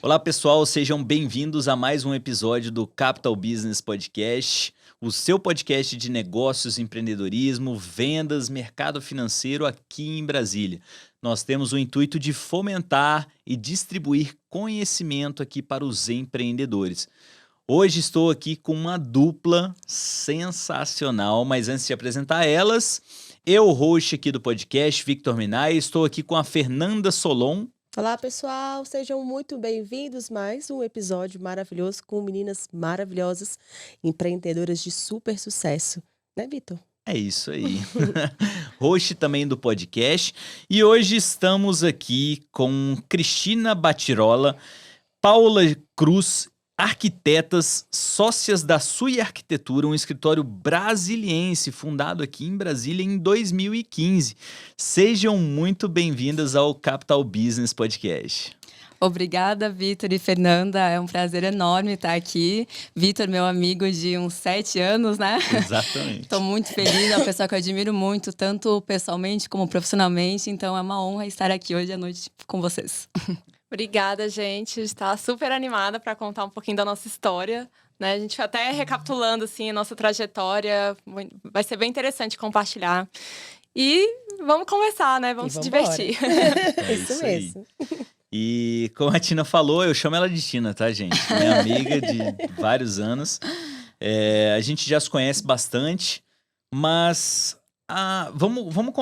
Olá pessoal, sejam bem-vindos a mais um episódio do Capital Business Podcast, o seu podcast de negócios, empreendedorismo, vendas, mercado financeiro aqui em Brasília. Nós temos o intuito de fomentar e distribuir conhecimento aqui para os empreendedores. Hoje estou aqui com uma dupla sensacional, mas antes de apresentar elas, eu, host aqui do podcast, Victor Minay, estou aqui com a Fernanda Solon. Olá pessoal, sejam muito bem-vindos a mais um episódio maravilhoso com meninas maravilhosas, empreendedoras de super sucesso, né, Vitor? É isso aí. Host também do podcast. E hoje estamos aqui com Cristina Batirola, Paula Cruz, arquitetas, sócias da Sui Arquitetura, um escritório brasiliense fundado aqui em Brasília em 2015. Sejam muito bem-vindas ao Capital Business Podcast. Obrigada, Vitor e Fernanda. É um prazer enorme estar aqui. Vitor, meu amigo de uns 7 anos, né? Exatamente. Estou muito feliz, é uma pessoa que eu admiro muito, tanto pessoalmente como profissionalmente. Então, é uma honra estar aqui hoje à noite com vocês. Obrigada, gente. Está super animada para contar um pouquinho da nossa história, né? A gente vai até recapitulando assim a nossa trajetória. Vai ser bem interessante compartilhar. E vamos conversar, né? Vamos se divertir. É isso mesmo. E como a Tina falou, eu chamo ela de Tina, tá, gente? Minha amiga de vários anos. A gente já se conhece bastante, mas vamos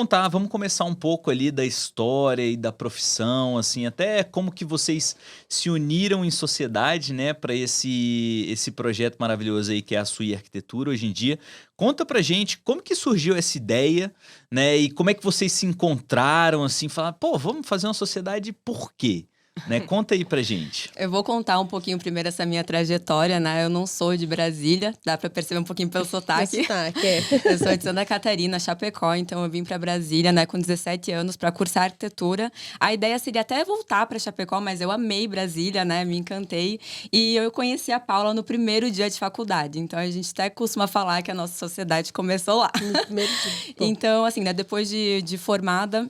começar um pouco ali da história e da profissão, assim, até como que vocês se uniram em sociedade, né, para esse projeto maravilhoso aí que é a Sui Arquitetura hoje em dia. Conta pra gente como que surgiu essa ideia, né, e como é que vocês se encontraram, assim, falar, pô, vamos fazer uma sociedade por quê? Né? Conta aí pra gente. Eu vou contar um pouquinho primeiro essa minha trajetória, né? Eu não sou de Brasília, dá pra perceber um pouquinho pelo sotaque. Eu sou de Santa Catarina, Chapecó, então eu vim pra Brasília, né, com 17 anos para cursar arquitetura. A ideia seria até voltar pra Chapecó, mas eu amei Brasília, né? Me encantei. E eu conheci a Paula no primeiro dia de faculdade. Então a gente até costuma falar que a nossa sociedade começou lá. No primeiro dia. Então, assim, né, depois de formada,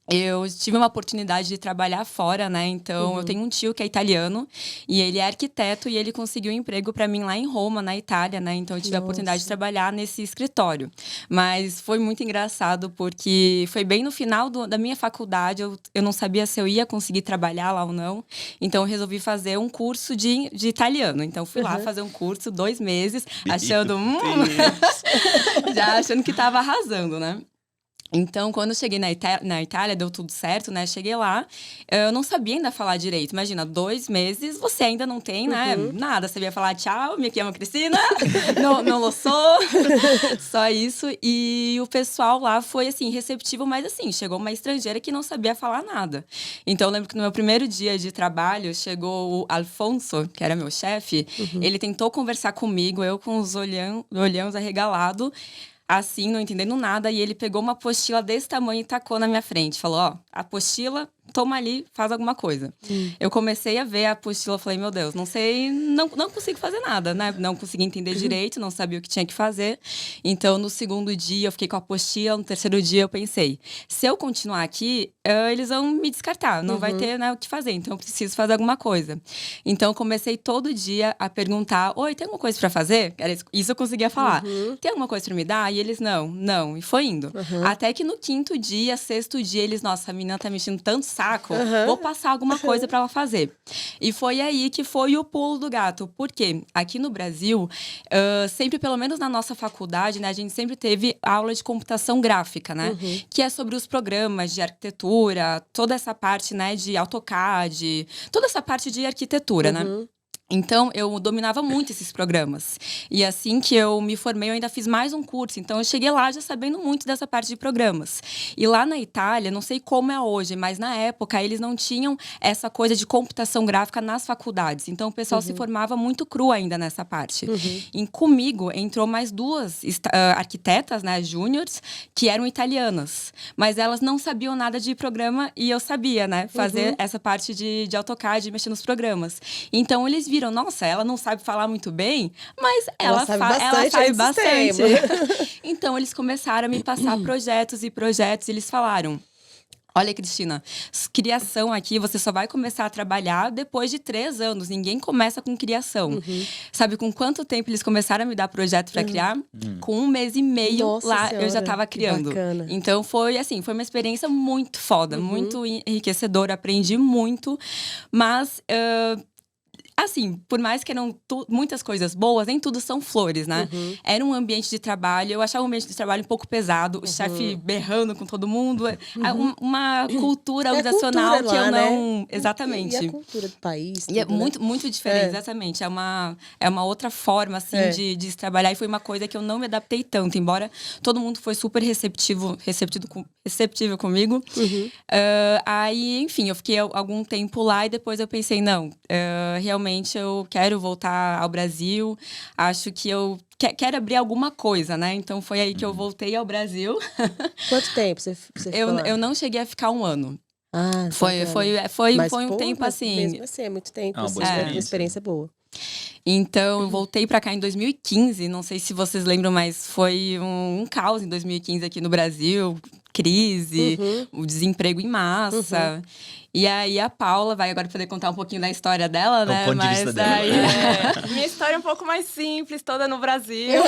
eu tive uma oportunidade de trabalhar fora, né? Então, eu tenho um tio que é italiano e ele é arquiteto e ele conseguiu um emprego para mim lá em Roma, na Itália, né? Então, eu tive a oportunidade de trabalhar nesse escritório. Mas foi muito engraçado porque foi bem no final da minha faculdade, eu não sabia se eu ia conseguir trabalhar lá ou não. Então, eu resolvi fazer um curso de italiano. Então, fui lá fazer um curso, 2 meses, achando já achando que estava arrasando, né? Então, quando eu cheguei na Itália, deu tudo certo, né? Cheguei lá, eu não sabia ainda falar direito. Imagina, 2 meses, você ainda não tem, né? Nada. Você sabia falar tchau, me chamo Cristina, não lo sou. Só isso. E o pessoal lá foi, assim, receptivo, mas assim, chegou uma estrangeira que não sabia falar nada. Então, eu lembro que no meu primeiro dia de trabalho, chegou o Alfonso, que era meu chefe. Ele tentou conversar comigo, eu com os olhões arregalados, assim, não entendendo nada, e ele pegou uma apostila desse tamanho e tacou na minha frente. Falou, ó, apostila, toma ali, faz alguma coisa. Eu comecei a ver a apostila, falei, meu Deus, não sei, não consigo fazer nada, né? Não consegui entender direito, não sabia o que tinha que fazer. Então, no segundo dia, eu fiquei com a apostila, no terceiro dia, eu pensei, se eu continuar aqui, eles vão me descartar, não vai ter, né, o que fazer, então eu preciso fazer alguma coisa. Então, comecei todo dia a perguntar, oi, tem alguma coisa pra fazer? Isso eu conseguia falar. Tem alguma coisa pra me dar? E eles, não. E foi indo. Até que no 5º dia, 6º dia, eles, nossa, a menina tá mexendo tanto saco, vou passar alguma coisa pra ela fazer. E foi aí que foi o pulo do gato. Por quê? Aqui no Brasil, sempre, pelo menos na nossa faculdade, né, a gente sempre teve aula de computação gráfica, né? Que é sobre os programas de arquitetura, toda essa parte, né, de AutoCAD, toda essa parte de arquitetura, né? Então, eu dominava muito esses programas. E assim que eu me formei, eu ainda fiz mais um curso. Então, eu cheguei lá já sabendo muito dessa parte de programas. E lá na Itália, não sei como é hoje, mas na época, eles não tinham essa coisa de computação gráfica nas faculdades. Então, o pessoal se formava muito cru ainda nessa parte. E comigo, entrou mais 2 arquitetas, né, júniores, que eram italianas. Mas elas não sabiam nada de programa e eu sabia, né, fazer essa parte de AutoCAD, mexer nos programas. Então, eles viram, nossa, ela não sabe falar muito bem, mas ela sabe bastante. Então, eles começaram a me passar projetos e eles falaram, Olha, Cristina, criação aqui, você só vai começar a trabalhar depois de 3 anos. Ninguém começa com criação. Sabe com quanto tempo eles começaram a me dar projeto para criar? Com 1 mês e meio. Nossa lá Senhora, eu já tava criando. Bacana. Então foi assim, foi uma experiência muito foda, muito enriquecedora, aprendi muito. Mas assim, por mais que eram muitas coisas boas, nem tudo são flores, né? Era um ambiente de trabalho, eu achava o ambiente de trabalho um pouco pesado, o chefe berrando com todo mundo, uma cultura organizacional que eu não… Né? Exatamente. E a cultura do país. E é tudo, né? muito, muito diferente, exatamente. É uma outra forma, assim, de se trabalhar. E foi uma coisa que eu não me adaptei tanto. Embora todo mundo foi super receptível comigo. Aí, enfim, eu fiquei algum tempo lá. E depois eu pensei, não, realmente eu quero voltar ao Brasil. Acho que eu quero abrir alguma coisa, né? Então foi aí que eu voltei ao Brasil. Quanto tempo você ficou lá? Eu não cheguei a ficar 1 ano. Ah, Foi um tempo mas assim. Mesmo assim, é muito tempo. Uma Assim, boa uma experiência boa. Então, eu voltei pra cá em 2015. Não sei se vocês lembram, mas foi um caos em 2015 aqui no Brasil. Crise, o desemprego em massa. E aí, a Paula vai agora poder contar um pouquinho da história dela, né? O ponto de vista dela. Minha história é um pouco mais simples, toda no Brasil.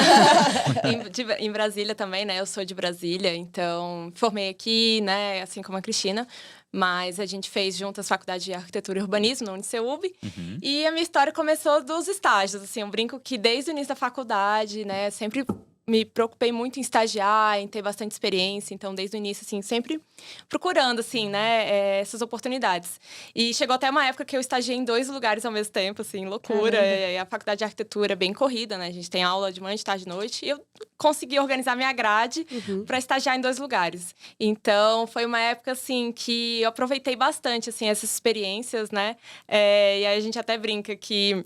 em Brasília também, né? Eu sou de Brasília, então formei aqui, né? Assim como a Cristina. Mas a gente fez juntas faculdade de arquitetura e urbanismo na Uniceup. E a minha história começou dos estágios. Assim, eu brinco que desde o início da faculdade, né? Sempre me preocupei muito em estagiar, em ter bastante experiência. Então, desde o início, assim, sempre procurando, assim, né, essas oportunidades. E chegou até uma época que eu estagiei em 2 lugares ao mesmo tempo, assim, loucura. E a faculdade de arquitetura é bem corrida, né? A gente tem aula de manhã, de tarde, de noite. E eu consegui organizar minha grade para estagiar em 2 lugares. Então, foi uma época, assim, que eu aproveitei bastante, assim, essas experiências, né? E aí a gente até brinca que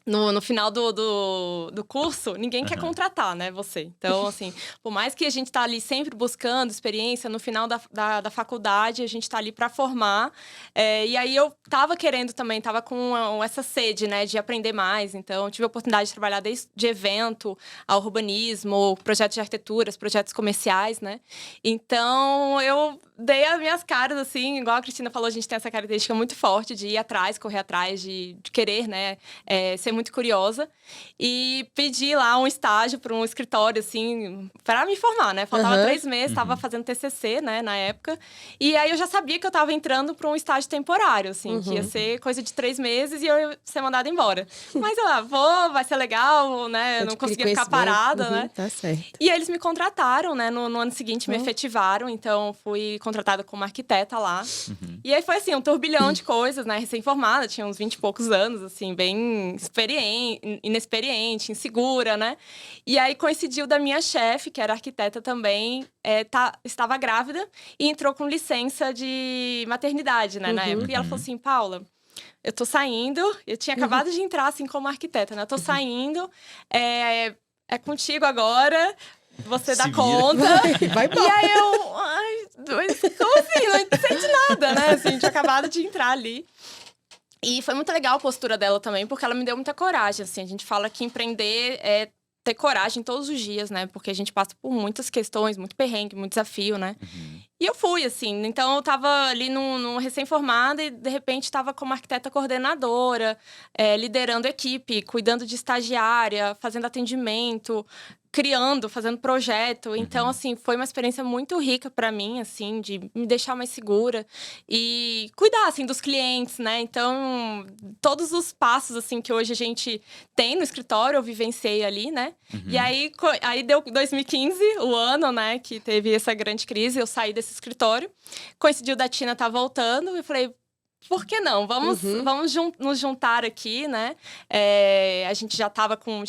no final do curso, ninguém quer contratar, né, você. Então, assim, por mais que a gente tá ali sempre buscando experiência, no final da faculdade, a gente tá ali para formar. E aí, eu tava querendo também, tava com essa sede, né, de aprender mais. Então, tive a oportunidade de trabalhar desde de evento ao urbanismo, projetos de arquiteturas, projetos comerciais, né. Então, eu dei as minhas caras, assim, igual a Cristina falou, a gente tem essa característica muito forte de ir atrás, correr atrás, de querer, né, ser muito curiosa. E pedi lá um estágio para um escritório, assim, para me formar, né? Faltava 3 meses, estava fazendo TCC, né, na época. E aí, eu já sabia que eu estava entrando para um estágio temporário, assim, que ia ser coisa de 3 meses e eu ia ser mandada embora. Mas eu vai ser legal, né? Eu não conseguia ficar parada, né? Tá certo. E aí, eles me contrataram, né? No ano seguinte, me efetivaram. Então, fui contratada como arquiteta lá. E aí, foi assim, um turbilhão de coisas, né? Recém-formada, tinha uns 20 e poucos anos, assim, bem inexperiente, insegura, né? E aí, coincidiu da minha chefe, que era arquiteta também, estava grávida e entrou com licença de maternidade, né? Na época. E ela falou assim, Paula, eu tô saindo, eu tinha acabado de entrar, assim, como arquiteta, né? Eu tô saindo, é contigo agora… Você dá conta. Vai embora. E aí como assim? Não sente nada, né? Assim, tinha acabado de entrar ali. E foi muito legal a postura dela também, porque ela me deu muita coragem, assim. A gente fala que empreender é ter coragem todos os dias, né? Porque a gente passa por muitas questões, muito perrengue, muito desafio, né? E eu fui, assim. Então, eu tava ali no recém-formada e, de repente, tava como arquiteta coordenadora, liderando equipe, cuidando de estagiária, fazendo atendimento, criando, fazendo projeto. Então, assim, foi uma experiência muito rica para mim, assim, de me deixar mais segura e cuidar, assim, dos clientes, né? Então, todos os passos, assim, que hoje a gente tem no escritório, eu vivenciei ali, né? E aí deu 2015, o ano, né, que teve essa grande crise, eu saí desse escritório. Coincidiu da Tina tá voltando, e falei… Por que não? Vamos nos juntar aqui, né? A gente já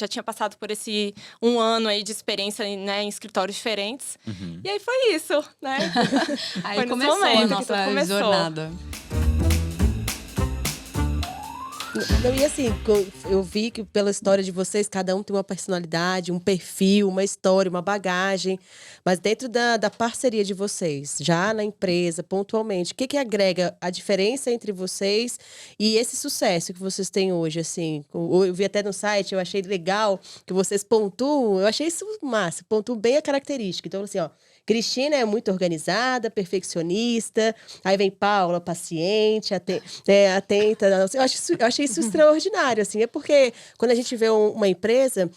tinha passado por esse 1 ano aí de experiência, né, em escritórios diferentes. E aí foi isso, né? Aí foi começou a nossa começou. jornada. Não, e assim, eu vi que pela história de vocês, cada um tem uma personalidade, um perfil, uma história, uma bagagem. Mas dentro da parceria de vocês, já na empresa, pontualmente, o que agrega a diferença entre vocês e esse sucesso que vocês têm hoje, assim? Eu vi até no site, eu achei legal que vocês pontuam, eu achei isso massa, pontuam bem a característica. Então, assim, ó, Cristina é muito organizada, perfeccionista. Aí vem Paula, paciente, atenta. Eu achei isso extraordinário, assim. É porque quando a gente vê uma empresa,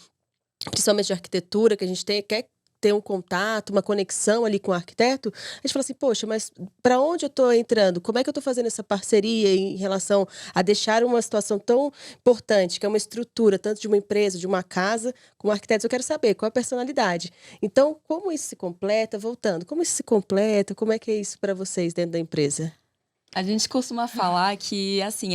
principalmente de arquitetura, que a gente quer ter um contato, uma conexão ali com o arquiteto, a gente fala assim, poxa, mas para onde eu estou entrando? Como é que eu estou fazendo essa parceria em relação a deixar uma situação tão importante, que é uma estrutura, tanto de uma empresa, de uma casa, como arquitetos? Eu quero saber qual é a personalidade. Então, como isso se completa? Voltando, como isso se completa? Como é que é isso para vocês dentro da empresa? A gente costuma falar que, assim,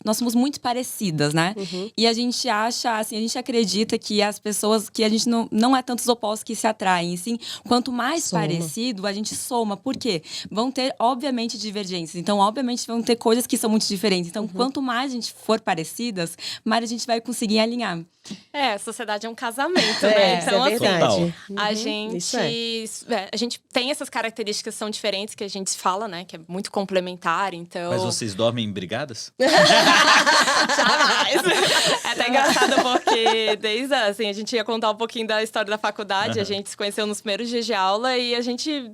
nós somos muito parecidas, né? Uhum. E a gente acha, assim, a gente acredita que as pessoas, que a gente não é tantos opostos que se atraem, sim. Quanto mais Soma. parecido, a gente soma. Por quê? Vão ter, obviamente, divergências. Então, obviamente, vão ter coisas que são muito diferentes. Então, quanto mais a gente for parecidas, mais a gente vai conseguir alinhar. A sociedade é um casamento, né? Isso Então, é verdade. a Isso gente tem essas características que são diferentes que a gente fala, né? Que é muito complementar, então... Mas vocês dormem brigadas? Jamais! É até engraçado porque desde, assim, a gente ia contar um pouquinho da história da faculdade, a gente se conheceu nos primeiros dias de aula e a gente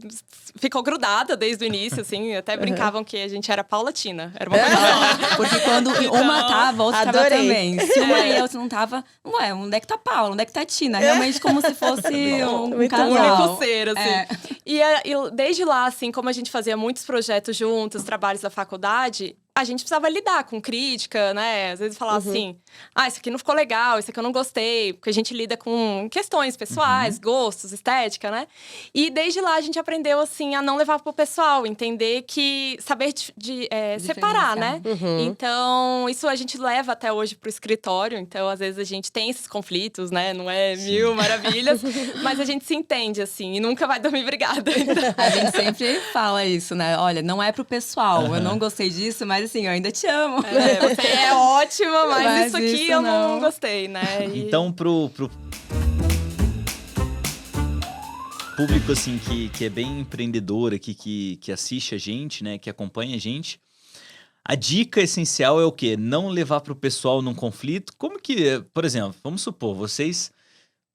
ficou grudada desde o início, assim, até brincavam que a gente era paulatina. Era uma coisa só. Porque quando uma tava, a outra tava adorei. também. Se uma e a outra não tava, ué, onde é que tá Paula? Onde é que tá Tina? Realmente como se fosse um Muito casal. único ser, assim. É. E desde lá, assim, como a gente fazia muitos projetos juntos, trabalhos da faculdade, a gente precisava lidar com crítica, né? Às vezes falar assim, isso aqui não ficou legal, isso aqui eu não gostei. Porque a gente lida com questões pessoais, gostos, estética, né? E desde lá a gente aprendeu, assim, a não levar pro pessoal. Entender que... Saber separar, né? Então, isso a gente leva até hoje pro escritório. Então, às vezes a gente tem esses conflitos, né? Não é mil maravilhas. Mas a gente se entende, assim. E nunca vai dormir brigada. Então. A gente sempre fala isso, né? Olha, não é pro pessoal. Eu não gostei disso, mas assim, eu ainda te amo. Você é ótima, mas isso aqui isso eu não gostei, né? Então, pro público, assim, que é bem empreendedor aqui, que assiste a gente, né? Que acompanha a gente, a dica essencial é o quê? Não levar pro pessoal num conflito. Como que, por exemplo, vamos supor, vocês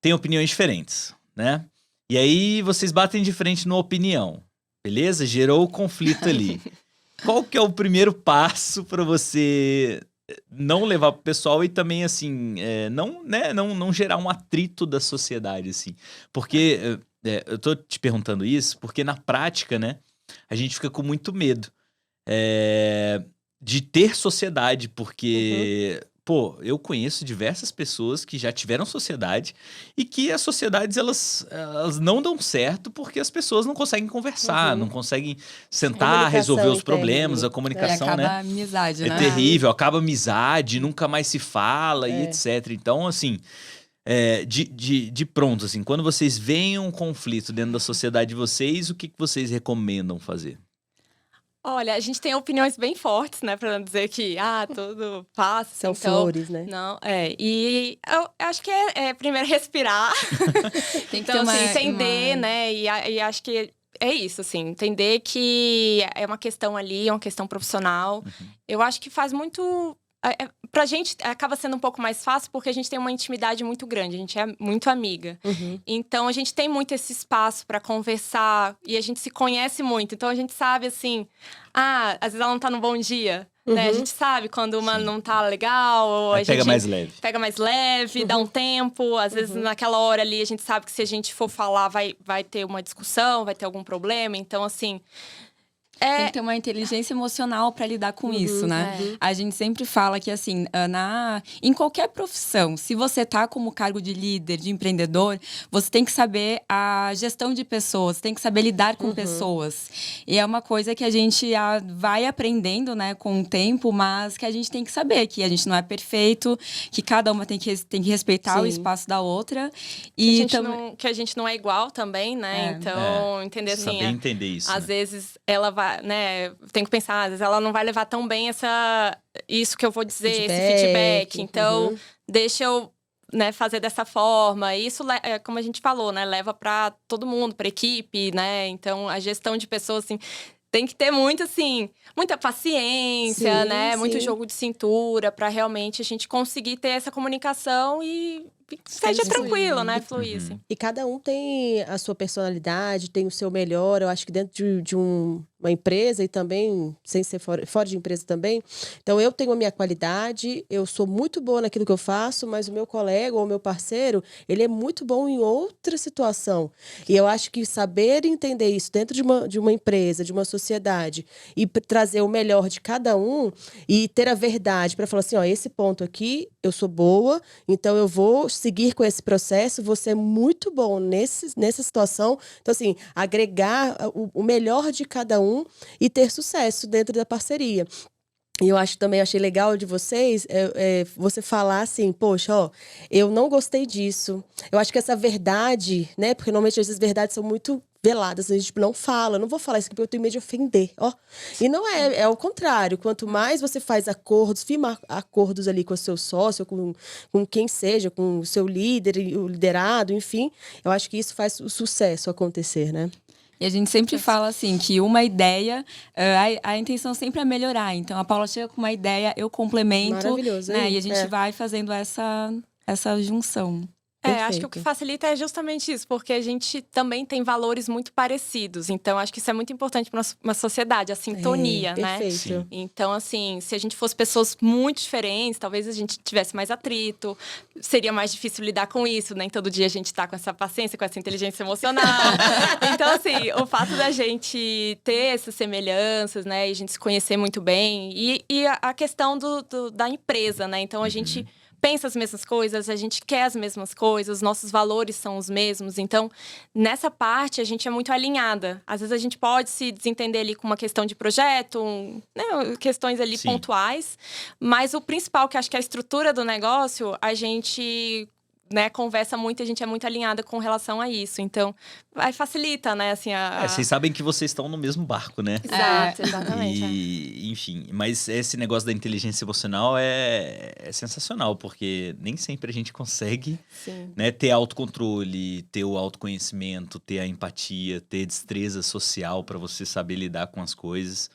têm opiniões diferentes, né? E aí, vocês batem de frente numa opinião, beleza? Gerou o conflito ali. Qual que é o primeiro passo para você não levar pro pessoal e também, assim, não gerar um atrito da sociedade, assim? Porque, eu tô te perguntando isso porque na prática, né, a gente fica com muito medo de ter sociedade, porque... Pô, eu conheço diversas pessoas que já tiveram sociedade e que as sociedades, elas não dão certo porque as pessoas não conseguem conversar, não conseguem sentar, resolver os problemas, a comunicação, acaba né? a amizade, né? É terrível, acaba a amizade, nunca mais se fala e etc. Então, assim, de pronto, assim, quando vocês veem um conflito dentro da sociedade de vocês, o que vocês recomendam fazer? Olha, a gente tem opiniões bem fortes, né? Pra não dizer que, tudo passa. São então, flores, né? Não, e eu acho que primeiro respirar. Tem que Então, ter assim, entender, né? E acho que é isso, assim. Entender que é uma questão ali, é uma questão profissional. Eu acho que faz muito... Pra gente, acaba sendo um pouco mais fácil porque a gente tem uma intimidade muito grande. A gente é muito amiga. Então, a gente tem muito esse espaço pra conversar. E a gente se conhece muito. Então, a gente sabe, assim... às vezes ela não tá num bom dia. Né? A gente sabe quando uma não tá legal. Ou a gente pega mais leve. Pega mais leve, dá um tempo. Às vezes, naquela hora ali, a gente sabe que se a gente for falar, vai ter uma discussão, vai ter algum problema. Então, assim... Tem que ter uma inteligência emocional para lidar com isso, né? A gente sempre fala que, assim, em qualquer profissão, se você tá como cargo de líder, de empreendedor, você tem que saber a gestão de pessoas, tem que saber lidar com pessoas. E é uma coisa que a gente vai aprendendo, né, com o tempo, mas que a gente tem que saber que a gente não é perfeito, que cada uma tem que respeitar o espaço da outra. E que a gente não é igual também, né? Então, entender assim... Saber entender isso, Às né? vezes, né, tenho que pensar, às vezes ela não vai levar tão bem isso que eu vou dizer, esse feedback. Então, deixa eu, né, fazer dessa forma. Isso, como a gente falou, né, leva para todo mundo, para equipe, né? Então, a gestão de pessoas, assim, tem que ter muito, assim, muita paciência, né? Muito jogo de cintura para realmente a gente conseguir ter essa comunicação e seja tranquilo, né? Fluir, assim. E cada um tem a sua personalidade, tem o seu melhor. Eu acho que dentro de uma empresa e também, sem ser fora de empresa também. Então, eu tenho a minha qualidade, eu sou muito boa naquilo que eu faço, mas o meu colega ou o meu parceiro, ele é muito bom em outra situação. E eu acho que saber entender isso dentro de uma empresa, de uma sociedade, e trazer o melhor de cada um e ter a verdade para falar assim, ó, esse ponto aqui, eu sou boa, então eu vou seguir com esse processo, você é muito bom nessa situação. Então, assim, agregar o melhor de cada um e ter sucesso dentro da parceria. E eu achei legal de vocês, você falar assim, poxa, ó, eu não gostei disso. Eu acho que essa verdade, né, porque normalmente essas verdades são muito veladas, a gente não fala, eu não vou falar isso porque eu tenho medo de ofender, ó. E não é o contrário, quanto mais você faz acordos, firma acordos ali com o seu sócio, com quem seja, com o seu líder, o liderado, enfim, eu acho que isso faz o sucesso acontecer, né? E a gente sempre fala assim, que uma ideia, a intenção sempre é melhorar. Então, a Paula chega com uma ideia, eu complemento. Maravilhoso, né? E a gente vai fazendo essa junção. Acho que o que facilita é justamente isso, porque a gente também tem valores muito parecidos. Então, acho que isso é muito importante para uma sociedade, a sintonia, né? Perfeito. Então, assim, se a gente fosse pessoas muito diferentes, talvez a gente tivesse mais atrito, seria mais difícil lidar com isso. Nem todo dia a gente tá com essa paciência, com essa inteligência emocional. Então, assim, o fato da gente ter essas semelhanças, né? E a gente se conhecer muito bem. E a questão da empresa, né? Então, a gente pensa as mesmas coisas, a gente quer as mesmas coisas, nossos valores são os mesmos. Então, nessa parte, a gente é muito alinhada. Às vezes, a gente pode se desentender ali com uma questão de projeto, né, questões ali pontuais. Mas o principal, que acho que é a estrutura do negócio, a gente, né, conversa muito, a gente é muito alinhada com relação a isso. Então, facilita, né, assim, vocês sabem que vocês estão no mesmo barco, né? Exato, exatamente. Enfim, mas esse negócio da inteligência emocional é sensacional, porque nem sempre a gente consegue, né, ter autocontrole, ter o autoconhecimento, ter a empatia, ter destreza social para você saber lidar com as coisas.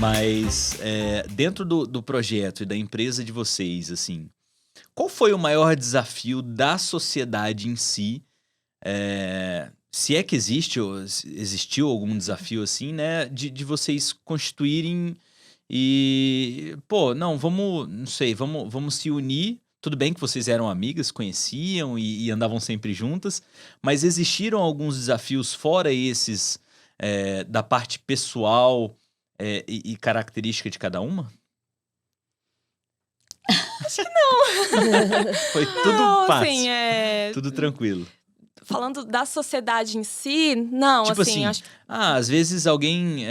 Mas dentro do projeto e da empresa de vocês, assim, qual foi o maior desafio da sociedade em si? Se é que existiu algum desafio assim, né? De vocês constituírem e... Pô, vamos se unir. Tudo bem que vocês eram amigas, conheciam e andavam sempre juntas, mas existiram alguns desafios fora esses da parte pessoal e característica de cada uma? Acho que não. Foi tudo fácil, assim, tudo tranquilo. Falando da sociedade em si, não, Tipo assim... assim, às vezes alguém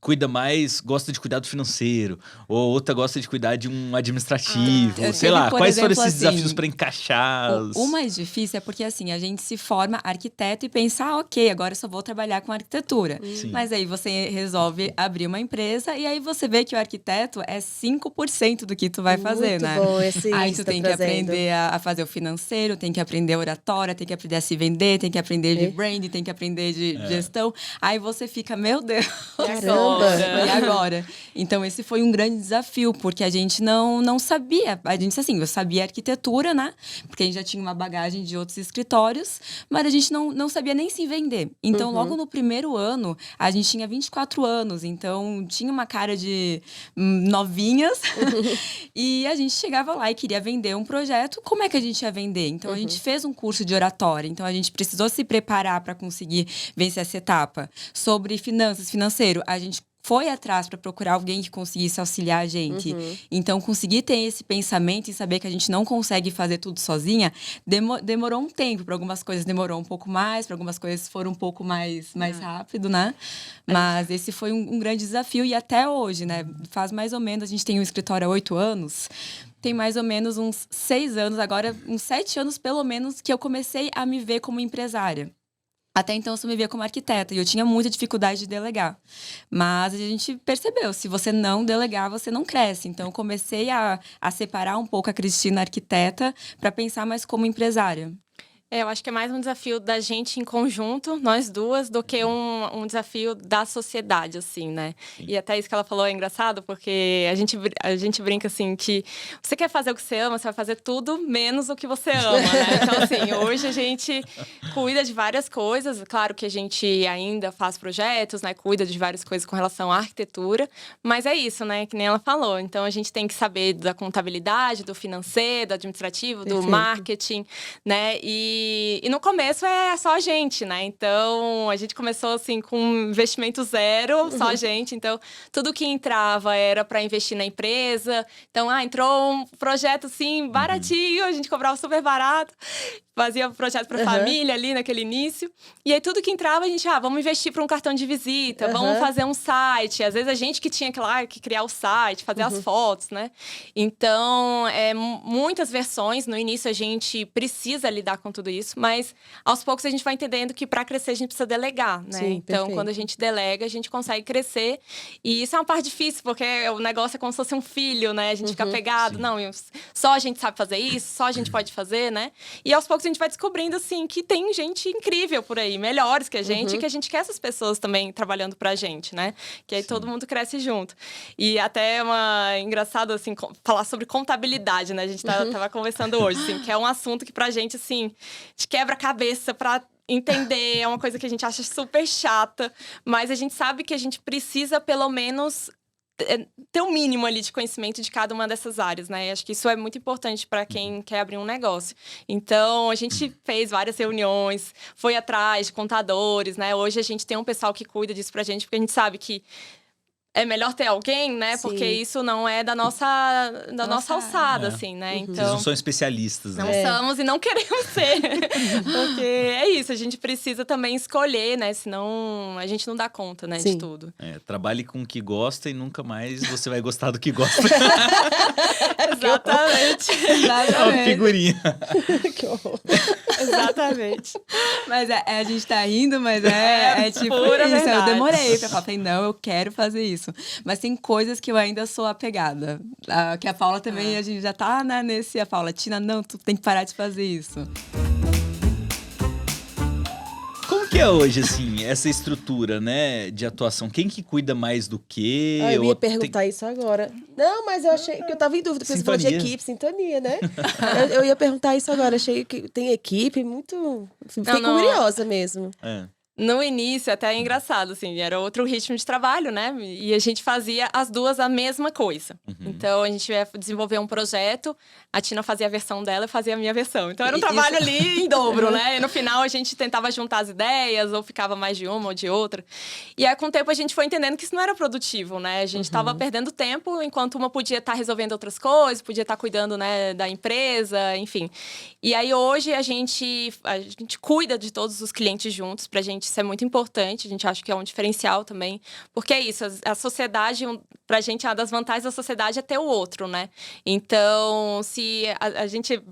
cuida mais, gosta de cuidar do financeiro, ou outra gosta de cuidar de um administrativo, sei lá. Quais foram esses desafios para encaixar? O mais difícil é porque, assim, a gente se forma arquiteto e pensa, ok, agora eu só vou trabalhar com arquitetura. Mas aí você resolve abrir uma empresa e aí você vê que o arquiteto é 5% do que tu vai fazer, muito né? Bom, aí tu tem que aprender a fazer o financeiro, tem que aprender a oratória, tem que aprender a se vender, tem que aprender de branding, tem que aprender de gestão. Aí você fica, meu Deus, caramba! E agora? Então, esse foi um grande desafio, porque a gente não sabia. A gente, assim, eu sabia arquitetura, né? Porque a gente já tinha uma bagagem de outros escritórios, mas a gente não sabia nem se vender. Então, logo no primeiro ano, a gente tinha 24 anos, então tinha uma cara de novinhas. E a gente chegava lá e queria vender um projeto. Como é que a gente ia vender? Então, a gente fez um curso de oratória. Então, a gente precisou se preparar para conseguir vencer essa etapa. Sobre financeiro, a gente foi atrás para procurar alguém que conseguisse auxiliar a gente. Então, conseguir ter esse pensamento e saber que a gente não consegue fazer tudo sozinha, demorou um tempo. Para algumas coisas demorou um pouco mais, para algumas coisas foram um pouco mais rápido, né? Mas esse foi um grande desafio e até hoje, né? Faz mais ou menos, a gente tem um escritório há 8 anos, tem mais ou menos uns 6 anos, agora uns 7 anos pelo menos, que eu comecei a me ver como empresária. Até então, eu só me via como arquiteta e eu tinha muita dificuldade de delegar. Mas a gente percebeu, se você não delegar, você não cresce. Então, eu comecei a separar um pouco a Cristina arquiteta para pensar mais como empresária. Eu acho que é mais um desafio da gente em conjunto, nós duas, do que um desafio da sociedade, assim, né? Sim. E até isso que ela falou é engraçado, porque a gente brinca, assim, que você quer fazer o que você ama, você vai fazer tudo menos o que você ama, né? Então, assim, hoje a gente cuida de várias coisas. Claro que a gente ainda faz projetos, né? Cuida de várias coisas com relação à arquitetura. Mas é isso, né? Que nem ela falou. Então, a gente tem que saber da contabilidade, do financeiro, do administrativo, do Perfeito. marketing, né? E no começo é só a gente, né? Então, a gente começou assim com investimento zero, só a gente. Então, tudo que entrava era para investir na empresa. Então, entrou um projeto assim baratinho, a gente cobrava super barato. Fazia projeto para família ali naquele início. E aí, tudo que entrava, a gente, vamos investir para um cartão de visita, vamos fazer um site. Às vezes, a gente que tinha que criar o site, fazer as fotos, né? Então, muitas versões. No início, a gente precisa lidar com tudo isso. Mas, aos poucos, a gente vai entendendo que para crescer, a gente precisa delegar, né? Sim, então, perfeito. quando a gente delega, a gente consegue crescer. E isso é uma parte difícil, porque o negócio é como se fosse um filho, né? A gente fica pegado. Sim. Não, só a gente sabe fazer isso, só a gente pode fazer, né? E, aos poucos, a gente vai descobrindo, assim, que tem gente incrível por aí, melhores que a gente, e que a gente quer essas pessoas também trabalhando pra gente, né? Que aí todo mundo cresce junto. E até engraçado, assim, falar sobre contabilidade, né? A gente tava conversando hoje, assim, que é um assunto que pra gente, assim, de quebra a cabeça pra entender, é uma coisa que a gente acha super chata, mas a gente sabe que a gente precisa, pelo menos, ter um mínimo ali de conhecimento de cada uma dessas áreas, né? E acho que isso é muito importante para quem quer abrir um negócio. Então, a gente fez várias reuniões, foi atrás de contadores, né? Hoje a gente tem um pessoal que cuida disso pra gente, porque a gente sabe que é melhor ter alguém, né? Sim. Porque isso não é da nossa alçada, assim, né? Vocês Então, não são especialistas, não né? somos e não queremos ser. Porque é isso, a gente precisa também escolher, né? Senão a gente não dá conta, né, de Sim. tudo. Trabalhe com o que gosta e nunca mais você vai gostar do que gosta. Exatamente. É uma figurinha. Que horror. Exatamente. Mas a gente tá rindo, mas é tipo pura isso. Eu verdade. demorei pra falar, falei, não, eu quero fazer isso. Mas tem coisas que eu ainda sou apegada. Que a Paula também, a gente já tá, né, nesse... A Paula, Tina, não, tu tem que parar de fazer isso. Como que é hoje, assim, essa estrutura, né, de atuação? Quem que cuida mais do quê? Eu ia Ou perguntar isso agora. Não, mas eu achei que eu tava em dúvida, porque você falou de Sintonia. equipe, sintonia, né? eu ia perguntar isso agora, achei que tem equipe muito... Fiquei Não. curiosa mesmo. No início, até é engraçado, assim, era outro ritmo de trabalho, né? E a gente fazia as duas a mesma coisa. Então, a gente ia desenvolver um projeto, a Tina fazia a versão dela e fazia a minha versão. Então, era um trabalho ali em dobro, né? E no final, a gente tentava juntar as ideias, ou ficava mais de uma ou de outra. E aí, com o tempo, a gente foi entendendo que isso não era produtivo, né? A gente estava perdendo tempo, enquanto uma podia estar resolvendo outras coisas, podia estar cuidando, né, da empresa, enfim. E aí, hoje, a gente cuida de todos os clientes juntos, pra gente isso é muito importante, a gente acha que é um diferencial também, porque é isso, a sociedade, pra gente, uma das vantagens da sociedade é ter o outro, né? Então, se a gente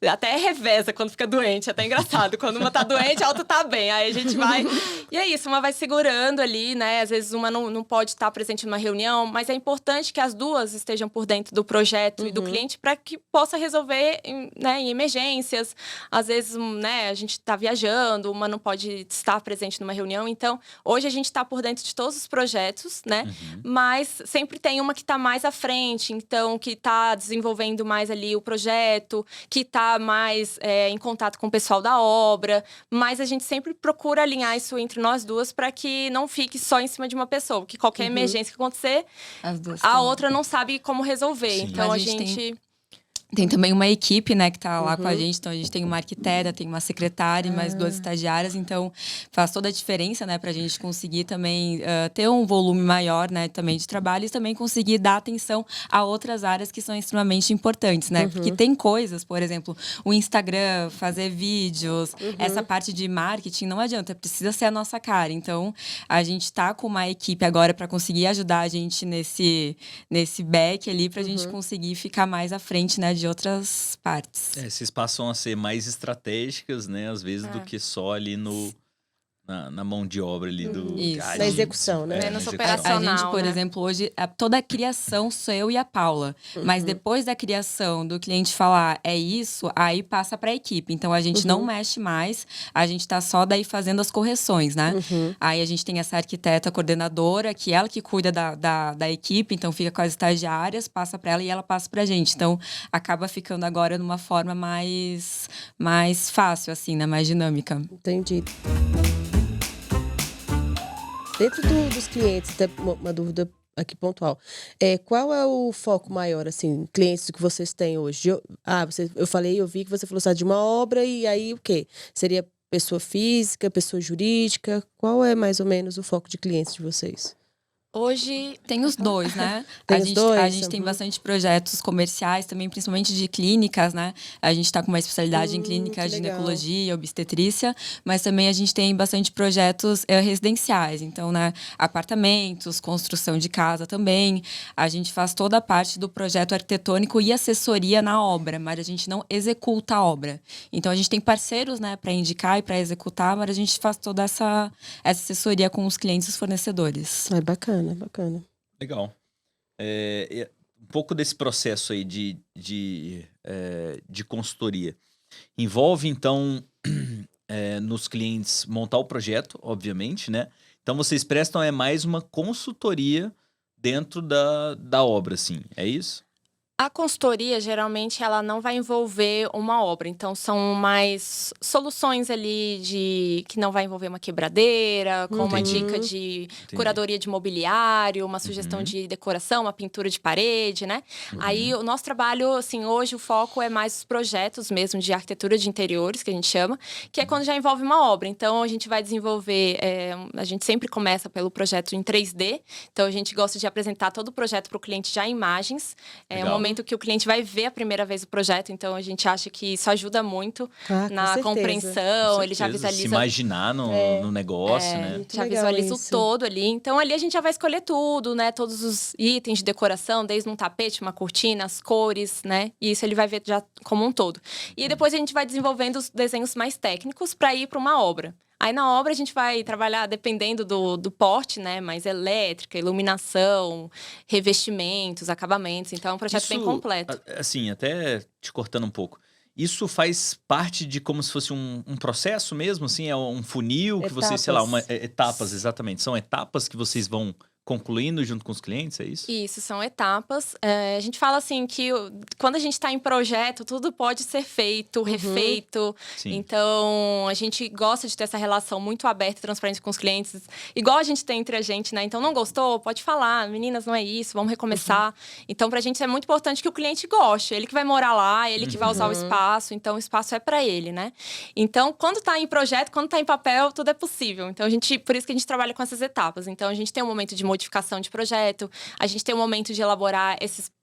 até reveza quando fica doente, é até engraçado, quando uma tá doente, a outra tá bem, aí a gente vai, e é isso, uma vai segurando ali, né? Às vezes uma não pode estar presente numa reunião, mas é importante que as duas estejam por dentro do projeto e do cliente para que possa resolver, né, em emergências. Às vezes, né, a gente tá viajando, uma não pode estar presente numa reunião. Então, hoje a gente está por dentro de todos os projetos, né? Mas sempre tem uma que está mais à frente, então, que está desenvolvendo mais ali o projeto, que está mais em contato com o pessoal da obra. Mas a gente sempre procura alinhar isso entre nós duas para que não fique só em cima de uma pessoa. Porque qualquer emergência que acontecer, As duas a estão- outra não sabe como resolver. Sim. Então, Mas a gente... Tem também uma equipe, né, que tá lá com a gente. Então, a gente tem uma arquiteta, tem uma secretária e mais 2 estagiárias. Então, faz toda a diferença, né, pra gente conseguir também ter um volume maior, né, também de trabalho. E também conseguir dar atenção a outras áreas que são extremamente importantes, né? Porque tem coisas, por exemplo, o Instagram, fazer vídeos, essa parte de marketing, não adianta. Precisa ser a nossa cara. Então, a gente tá com uma equipe agora para conseguir ajudar a gente nesse back ali, pra gente conseguir ficar mais à frente, né, de outras partes. Vocês passam a ser mais estratégicas, né? Às vezes, do que só ali na mão de obra ali do... Isso. Ai, Na gente, execução, né? na Menos execução. operacional. A gente, por né? exemplo, hoje, toda a criação sou eu e a Paula. Mas depois da criação, do cliente falar é isso, aí passa para a equipe. Então, a gente não mexe mais, a gente tá só daí fazendo as correções, né? Aí a gente tem essa arquiteta coordenadora, que é ela que cuida da equipe, então fica com as estagiárias, passa para ela e ela passa pra gente. Então, acaba ficando agora numa forma mais fácil, assim, né? Mais dinâmica. Entendi. Dentro dos clientes, até uma dúvida aqui pontual. Qual é o foco maior, assim, clientes que vocês têm hoje? Eu vi que você falou de uma obra e aí o quê? Seria pessoa física, pessoa jurídica? Qual é mais ou menos o foco de clientes de vocês? Hoje Tem os dois, né? Tem a os gente, dois? A gente tem bastante projetos comerciais também, principalmente de clínicas, né? A gente tá com uma especialidade em clínica, que legal. ginecologia, obstetrícia, mas também a gente tem bastante projetos residenciais. Então, né? Apartamentos, construção de casa também. A gente faz toda a parte do projeto arquitetônico e assessoria na obra, mas a gente não executa a obra. Então, a gente tem parceiros, né? Para indicar e para executar, mas a gente faz toda essa assessoria com os clientes e os fornecedores. É bacana. Legal. Um pouco desse processo aí de consultoria envolve, então, nos clientes montar o projeto, obviamente, né? Então, vocês prestam mais uma consultoria dentro da obra, assim, é isso? a consultoria, geralmente, ela não vai envolver uma obra. Então, são mais soluções ali que não vai envolver uma quebradeira, com uma dica de curadoria de mobiliário, uma sugestão de decoração, uma pintura de parede, né? Aí, o nosso trabalho, assim, hoje o foco é mais os projetos mesmo de arquitetura de interiores, que a gente chama, que é quando já envolve uma obra. Então, a gente vai desenvolver, a gente sempre começa pelo projeto em 3D. Então, a gente gosta de apresentar todo o projeto para o cliente já em imagens. Momento que o cliente vai ver a primeira vez o projeto, então a gente acha que isso ajuda muito na compreensão, ele já visualiza... Se imaginar no negócio, né? Já visualiza o todo ali, então ali a gente já vai escolher tudo, né? Todos os itens de decoração, desde um tapete, uma cortina, as cores, né? E isso ele vai ver já como um todo. E depois a gente vai desenvolvendo os desenhos mais técnicos para ir para uma obra. Aí, na obra, a gente vai trabalhar, dependendo do porte, né? Mais elétrica, iluminação, revestimentos, acabamentos. Então, é um projeto bem completo. Assim, até te cortando um pouco. Isso faz parte de como se fosse um processo mesmo, assim? É um funil que vocês, sei lá, etapas, exatamente. São etapas que vocês vão concluindo junto com os clientes, é isso? Isso, são etapas. A gente fala assim que quando a gente está em projeto, tudo pode ser feito, refeito. Sim. Então, a gente gosta de ter essa relação muito aberta e transparente com os clientes. Igual a gente tem entre a gente, né? Então, não gostou? Pode falar. Meninas, não é isso, vamos recomeçar. Então, pra gente é muito importante que o cliente goste. Ele que vai morar lá, ele que vai usar o espaço. Então, o espaço é pra ele, né? Então, quando tá em projeto, quando tá em papel, tudo é possível. Então, por isso que a gente trabalha com essas etapas. Então, a gente tem um momento de modificação de projeto, a gente tem um momento de elaborar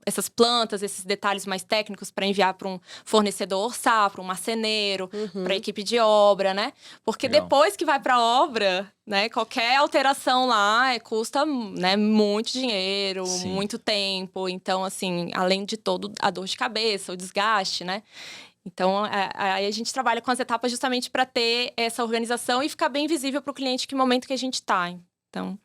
essas plantas, esses detalhes mais técnicos para enviar para um fornecedor orçar, para um marceneiro, para a equipe de obra, né? Porque depois que vai para a obra, né, qualquer alteração lá custa, né, muito dinheiro, muito tempo. Então, assim, além de todo a dor de cabeça, o desgaste, né? Então, aí a gente trabalha com as etapas justamente para ter essa organização e ficar bem visível para o cliente que momento que a gente está. Então...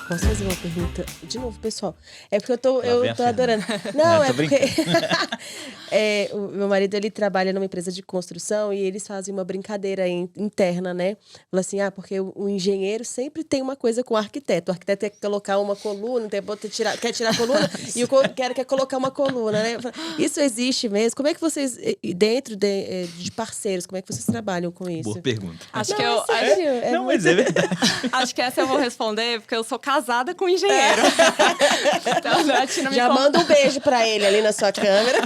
Posso fazer uma pergunta de novo, pessoal? É porque eu tô adorando. Não, é porque o meu marido, ele trabalha numa empresa de construção e eles fazem uma brincadeira interna, né? Fala assim, porque o engenheiro sempre tem uma coisa com o arquiteto. O arquiteto quer colocar uma coluna, quer tirar a coluna e o quer colocar uma coluna, né? Isso existe mesmo? Como é que vocês, dentro de parceiros, como é que vocês trabalham com isso? Boa pergunta. Acho mas é verdade. Acho que essa eu vou responder, porque eu sou casada com um engenheiro. Então, já manda um beijo pra ele ali na sua câmera.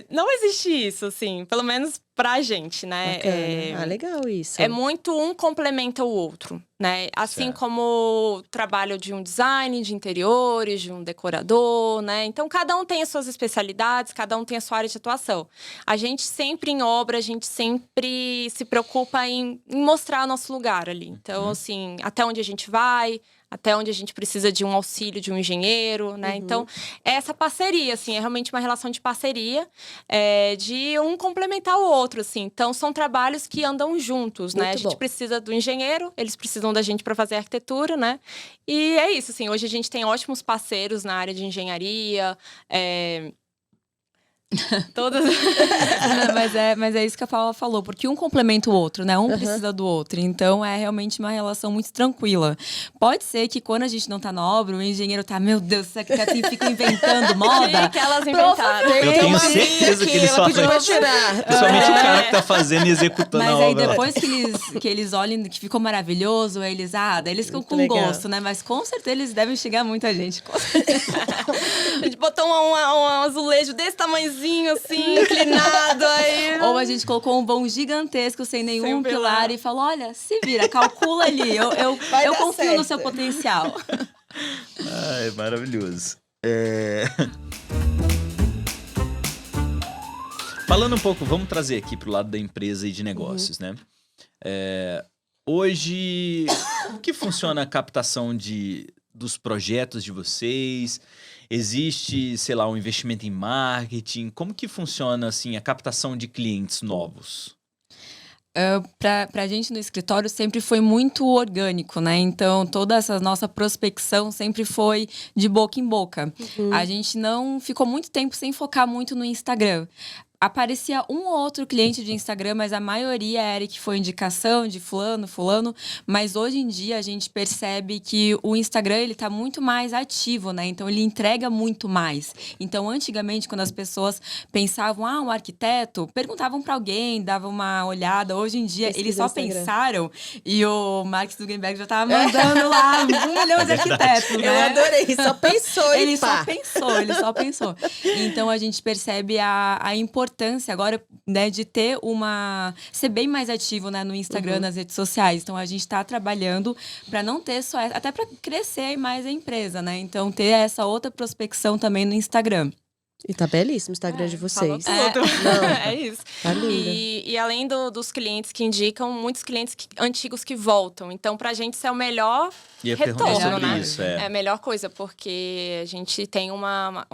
Não existe isso, assim. Pelo menos pra gente, né? Bacana. Legal isso. É muito um complementa o outro, né? Assim Certo. como o trabalho de um design de interiores, de um decorador, né? Então, cada um tem as suas especialidades, cada um tem a sua área de atuação. A gente sempre em obra, a gente sempre se preocupa em mostrar o nosso lugar ali. Então, assim, até onde a gente vai, até onde a gente precisa de um auxílio de um engenheiro, né? Então, é essa parceria, assim, é realmente uma relação de parceria, de um complementar o outro, assim. Então, são trabalhos que andam juntos, né? Muito A gente bom. precisa do engenheiro, eles precisam da gente para fazer arquitetura, né? E é isso, assim, hoje a gente tem ótimos parceiros na área de engenharia, todas... Mas é isso que a Paula falou, porque um complementa o outro, né? Um precisa do outro. Então, é realmente uma relação muito tranquila. Pode ser que quando a gente não tá na obra, o engenheiro tá, meu Deus, esse arquiteto fica inventando moda. que elas inventaram. Eu tenho certeza que eles fazem. Principalmente o cara que tá fazendo e executando Mas a aí obra. lá. depois que eles olhem que ficou maravilhoso, aí eles, daí eles ficam Muito com legal. gosto, né? Mas com certeza eles devem chegar muita gente. A gente botou um azulejo desse tamanhozinho, assim, inclinado aí. Ou a gente colocou um vão gigantesco sem nenhum Sem pilar pilar. e falou: olha, se vira, calcula ali. Eu Vai dar confio certo. no seu potencial. Ai, maravilhoso. Falando um pouco, vamos trazer aqui pro lado da empresa e de negócios, né? Hoje, como que funciona a captação dos projetos de vocês? Existe, sei lá, um investimento em marketing? Como que funciona, assim, a captação de clientes novos? Pra gente no escritório sempre foi muito orgânico, né? Então, toda essa nossa prospecção sempre foi de boca em boca. A gente não ficou muito tempo sem focar muito no Instagram. Aparecia um ou outro cliente de Instagram, mas a maioria era que foi indicação de fulano. Mas hoje em dia a gente percebe que o Instagram ele tá muito mais ativo, né? Então ele entrega muito mais. Então antigamente quando as pessoas pensavam, um arquiteto, perguntavam para alguém, davam uma olhada. Hoje em dia eles só pensaram e o Mark Zuckerberg já tava mandando lá 1 milhão de arquitetos, né? Eu adorei, só pensou e Ele pá. só pensou. Então a gente percebe a importância agora, né, de ter ser bem mais ativo, né, no Instagram, nas redes sociais. Então a gente está trabalhando para não ter só até para crescer mais a empresa, né? Então ter essa outra prospecção também no Instagram. E tá belíssimo o Instagram de vocês. Falou tudo. Não. É isso. Tá lindo. E além dos clientes que indicam, muitos clientes antigos que voltam. Então, pra gente, isso é o melhor Ia perguntar retorno, sobre né? isso, É a melhor coisa, porque a gente tem uma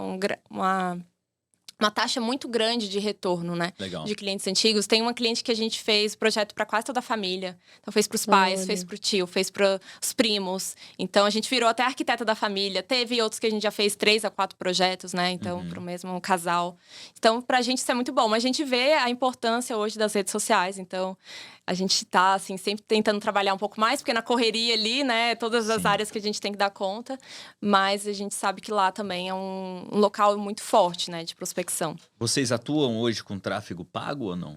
taxa muito grande de retorno, né? Legal. De clientes antigos. Tem uma cliente que a gente fez projeto para quase toda a família. Então, fez para os pais, Olha. fez para o tio, fez para os primos. Então, a gente virou até arquiteta da família. Teve outros que a gente já fez 3 a 4 projetos, né? Então, para o mesmo casal. Então, pra gente isso é muito bom. Mas a gente vê a importância hoje das redes sociais. Então, a gente tá, assim, sempre tentando trabalhar um pouco mais, porque na correria ali, né? Todas as áreas que a gente tem que dar conta. Mas a gente sabe que lá também é um local muito forte, né? De prospecção. Vocês atuam hoje com tráfego pago ou não?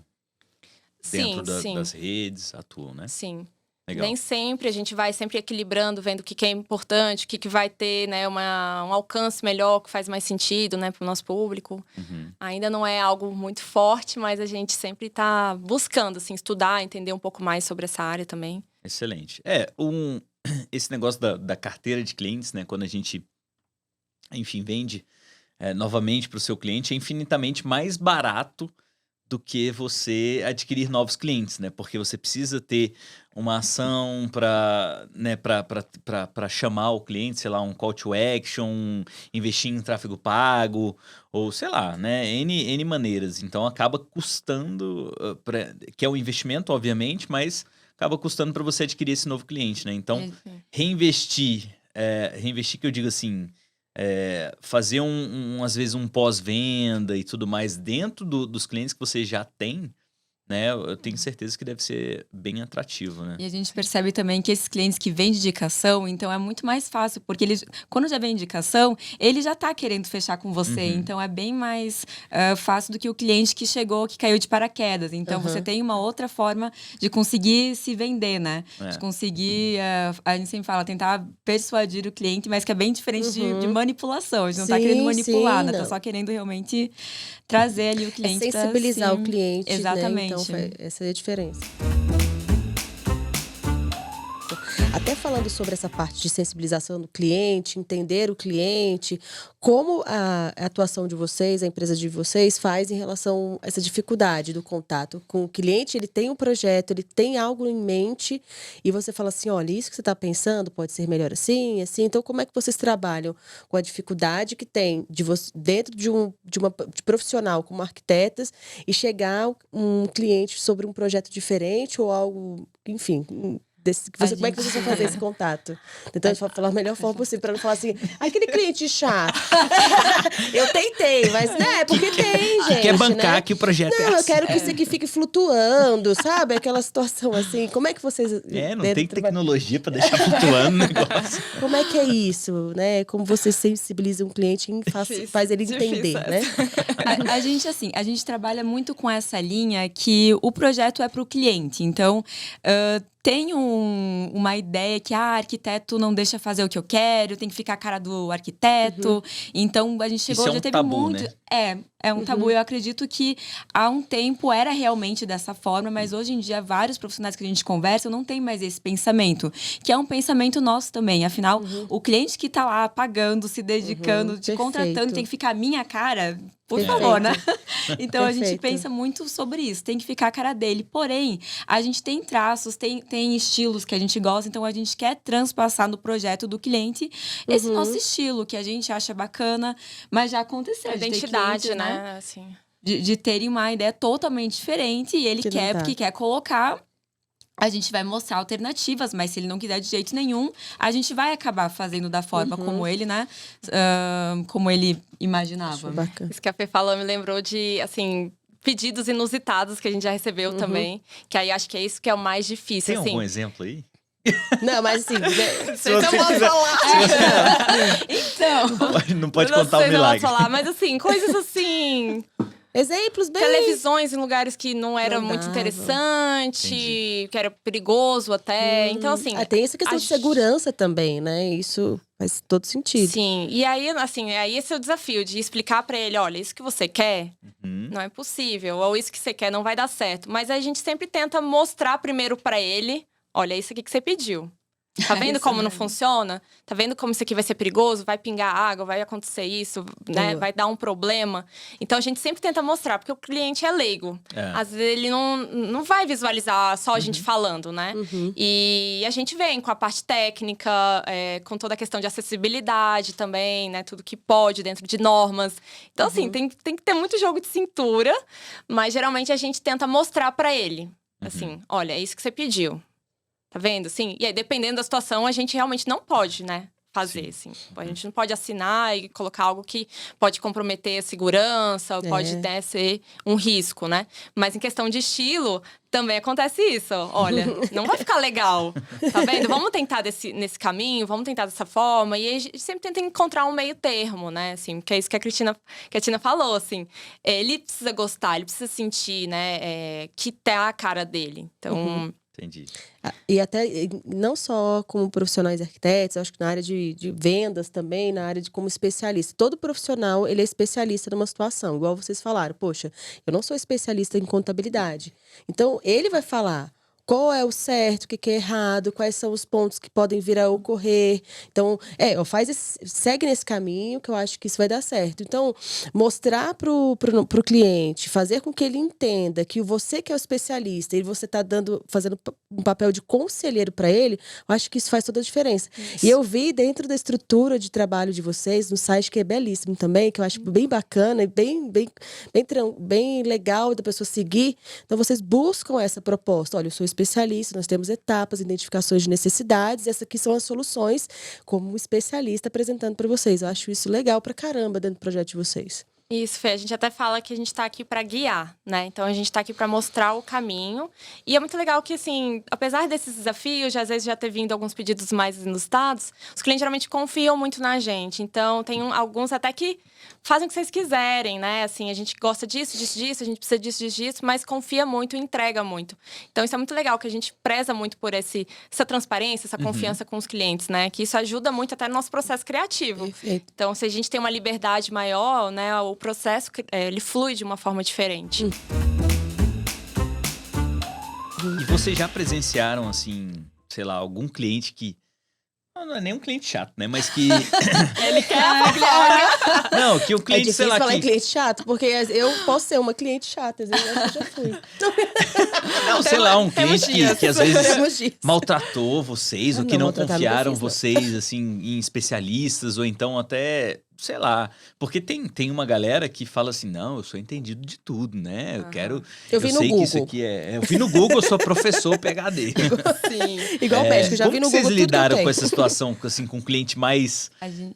Dentro Sim. das redes, atuam, né? Sim. Legal. Nem sempre, a gente vai sempre equilibrando, vendo o que é importante, o que vai ter, né, um alcance melhor, que faz mais sentido, né, para o nosso público. Ainda não é algo muito forte, mas a gente sempre está buscando, assim, estudar, entender um pouco mais sobre essa área também. Excelente. Esse negócio da carteira de clientes, né? Quando a gente, enfim, vende novamente para o seu cliente, é infinitamente mais barato do que você adquirir novos clientes, né? Porque você precisa ter uma ação para chamar o cliente, sei lá, um call to action, investir em tráfego pago, ou sei lá, né? N maneiras. Então acaba custando, que é um investimento, obviamente, mas acaba custando para você adquirir esse novo cliente, né? Então, reinvestir que eu digo assim, fazer às vezes um pós-venda e tudo mais dentro dos clientes que você já tem, né? Eu tenho certeza que deve ser bem atrativo, né? E a gente percebe também que esses clientes que vêm de indicação, então é muito mais fácil, porque quando já vem indicação, ele já tá querendo fechar com você. Então é bem mais fácil do que o cliente que chegou, que caiu de paraquedas. Então você tem uma outra forma de conseguir se vender, né? De conseguir, a gente sempre fala, tentar persuadir o cliente, mas que é bem diferente de manipulação. A gente não tá querendo manipular, né? Tá só querendo realmente trazer ali o cliente sensibilizar o cliente, Exatamente. Né? Essa é a diferença. Até falando sobre essa parte de sensibilização do cliente, entender o cliente, como a atuação de vocês, a empresa de vocês, faz em relação a essa dificuldade do contato com o cliente. Ele tem um projeto, ele tem algo em mente e você fala assim, olha, isso que você está pensando pode ser melhor assim, assim. Então, como é que vocês trabalham com a dificuldade que tem dentro de profissional como arquitetas e chegar um cliente sobre um projeto diferente ou algo, enfim... Como é que vocês vão fazer esse contato? Tentando falar a melhor forma possível, para não falar assim, aquele cliente chato. Eu tentei, mas né, porque tem, gente. Quer bancar né? que o projeto não, é assim. eu quero que isso aqui fique flutuando, sabe? Aquela situação assim. Como é que vocês. Não tem tecnologia para deixar flutuando o negócio. Como é que é isso, né? Como você sensibiliza um cliente e faz ele entender, né? A gente trabalha muito com essa linha que o projeto é para o cliente. Então, tem uma ideia que arquiteto não deixa fazer o que eu quero, tem que ficar a cara do arquiteto. Então, a gente chegou, Isso já teve tabu, muito. Né? É um tabu. Eu acredito que há um tempo era realmente dessa forma, mas hoje em dia, vários profissionais que a gente conversa não tem mais esse pensamento, que é um pensamento nosso também. Afinal, o cliente que tá lá pagando, se dedicando, te contratando, tem que ficar a minha cara. Por favor, né? Então, a gente pensa muito sobre isso. Tem que ficar a cara dele. Porém, a gente tem traços, tem estilos que a gente gosta. Então, a gente quer transpassar no projeto do cliente esse nosso estilo, que a gente acha bacana. Mas já aconteceu. A identidade, cliente, né? Assim. De terem uma ideia totalmente diferente. E ele quer, porque quer colocar... A gente vai mostrar alternativas, mas se ele não quiser de jeito nenhum, a gente vai acabar fazendo da forma como ele, né? Como ele imaginava. Isso que a Fê falou me lembrou de, assim, pedidos inusitados que a gente já recebeu também. Que aí acho que é isso que é o mais difícil. Tem assim. algum exemplo aí? Não, mas assim... Se você quiser falar. Então... Não pode contar o milagre. Falar, mas assim, coisas assim... Exemplos bem... Televisões em lugares que não era muito interessante, que era perigoso até. Então, assim... tem essa questão de segurança também, né? Isso faz todo sentido. Sim, e aí, assim, esse é o desafio de explicar pra ele, olha, isso que você quer não é possível, ou isso que você quer não vai dar certo. Mas a gente sempre tenta mostrar primeiro pra ele, olha, é isso aqui que você pediu. Tá vendo como não funciona? Tá vendo como isso aqui vai ser perigoso? Vai pingar água, vai acontecer isso, né? Vai dar um problema. Então, a gente sempre tenta mostrar, porque o cliente é leigo. Às vezes, ele não vai visualizar só a gente falando, né? E a gente vem com a parte técnica, com toda a questão de acessibilidade também, né? Tudo que pode dentro de normas. Então, assim, tem que ter muito jogo de cintura. Mas, geralmente, a gente tenta mostrar pra ele. Assim, olha, é isso que você pediu. Tá vendo? Sim. E aí, dependendo da situação, a gente realmente não pode, né? Fazer, assim. A gente não pode assinar e colocar algo que pode comprometer a segurança, ou pode né, ser um risco, né? Mas em questão de estilo, também acontece isso. Olha, não vai ficar legal. Tá vendo? Vamos tentar nesse caminho, vamos tentar dessa forma. E a gente sempre tenta encontrar um meio termo, né? Assim, que é isso que a Tina falou, assim. Ele precisa gostar, ele precisa sentir, né? Que tá a cara dele. Então... Entendi. E até, não só como profissionais arquitetos, acho que na área de vendas também, na área de como especialista. Todo profissional, ele é especialista numa situação. Igual vocês falaram, poxa, eu não sou especialista em contabilidade. Então, ele vai falar qual é o certo, o que é errado, quais são os pontos que podem vir a ocorrer. Então, segue nesse caminho que eu acho que isso vai dar certo. Então, mostrar pro cliente, fazer com que ele entenda que você que é o especialista e você está fazendo um papel de conselheiro para ele, eu acho que isso faz toda a diferença. Isso. E eu vi dentro da estrutura de trabalho de vocês, no site que é belíssimo também, que eu acho bem bacana e bem legal da pessoa seguir. Então, vocês buscam essa proposta. Olha, eu sou especialista, nós temos etapas, identificações de necessidades, e essas aqui são as soluções como especialista apresentando para vocês. Eu acho isso legal pra caramba dentro do projeto de vocês. Isso, Fê. A gente até fala que a gente tá aqui para guiar, né? Então, a gente tá aqui para mostrar o caminho. E é muito legal que, assim, apesar desses desafios, às vezes já ter vindo alguns pedidos mais inusitados, os clientes geralmente confiam muito na gente. Então, tem alguns até que fazem o que vocês quiserem, né? Assim, a gente gosta disso, a gente precisa disso, mas confia muito e entrega muito. Então, isso é muito legal, que a gente preza muito por essa transparência, essa confiança com os clientes, né? Que isso ajuda muito até no nosso processo criativo. Perfeito. Então, se a gente tem uma liberdade maior, né? O processo, ele flui de uma forma diferente. E vocês já presenciaram, assim, sei lá, algum cliente que... Não é nem um cliente chato, né? Mas que... Ele quer a fofoca. Não, que o É cliente, difícil sei lá... falar em Que... cliente chato, porque eu posso ser uma cliente chata, às vezes eu já fui. Não, sei lá, um Temos cliente dias. que às vezes Temos dias. maltratou vocês, Ah, ou que não, não maltratar confiaram nunca fiz, vocês, assim, em especialistas, ou então até, sei lá. Porque tem uma galera que fala assim, não, eu sou entendido de tudo, né? Eu Aham. quero... Eu vi no sei que isso Google. aqui é... Eu vi no Google, eu sou professor PhD. Sim. Igual o médico, já Como vi que no vocês Google tudo que eu lidaram tenho. com essa situação, assim, com um cliente mais... A gente,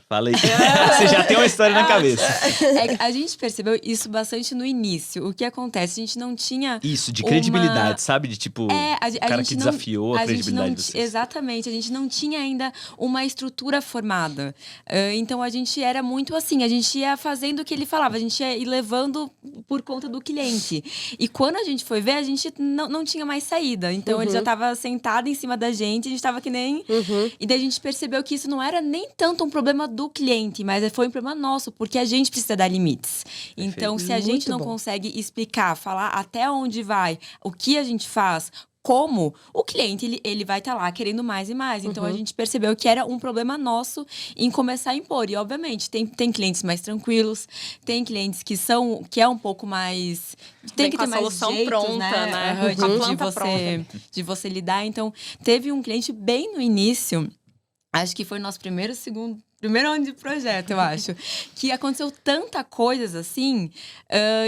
Fala aí. Você já tem uma história na cabeça. a gente percebeu isso bastante no início. O que acontece? A gente não tinha. Isso, de credibilidade, sabe? De tipo, o cara gente que não- desafiou a gente credibilidade não de ti- vocês. Exatamente, a gente não tinha ainda uma estrutura formada. Então a gente era muito assim, a gente ia fazendo o que ele falava, a gente ia ir levando por conta do cliente. E quando a gente foi ver, a gente não tinha mais saída. Então ele já estava sentado em cima da gente, a gente estava que nem. E daí a gente percebeu que isso não era nem tanto um problema do cliente, mas foi um problema nosso, porque a gente precisa dar limites. Então, se a gente Muito não bom. consegue explicar, falar até onde vai, o que a gente faz, como, o cliente ele vai estar lá querendo mais e mais. Então, a gente percebeu que era um problema nosso em começar a impor. E, obviamente, tem clientes mais tranquilos, tem clientes que é um pouco mais... Tem Vem que com ter a mais solução jeitos, pronta, né? Aham, Com a de planta de você lidar. Então, teve um cliente bem no início, acho que foi nosso primeiro ano de projeto, eu acho. Que aconteceu tanta coisas assim,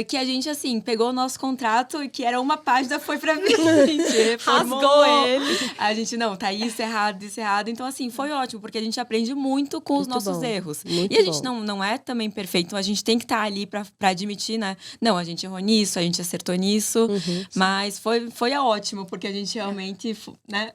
que a gente, assim, pegou o nosso contrato e que era uma página, foi pra mim. A gente reformou Rasgou ele. A gente, não, tá isso errado, isso errado. Então, assim, foi ótimo, porque a gente aprende muito com os Muito nossos bom, erros. muito E a gente bom. não é também perfeito, então a gente tem que estar ali pra admitir, né? Não, a gente errou nisso, a gente acertou nisso. Mas foi ótimo, porque a gente realmente, né?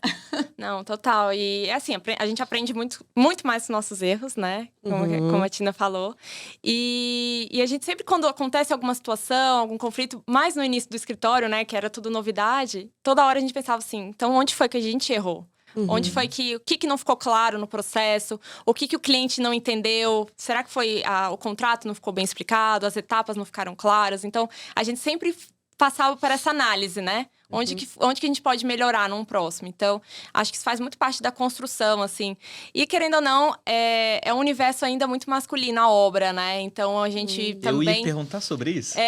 Não, total. E assim, a gente aprende muito, muito mais com nossos erros, né? Como a Tina falou. E a gente sempre, quando acontece alguma situação, algum conflito, mais no início do escritório, né? Que era tudo novidade, toda hora a gente pensava assim, então onde foi que a gente errou? Onde foi o que não ficou claro no processo? O que o cliente não entendeu? Será que foi o contrato não ficou bem explicado? As etapas não ficaram claras? Então, a gente sempre passava por essa análise, né? Onde que a gente pode melhorar num próximo. Então, acho que isso faz muito parte da construção, assim. E, querendo ou não, é um universo ainda muito masculino, a obra, né? Então, a gente Eu ia também... perguntar sobre isso.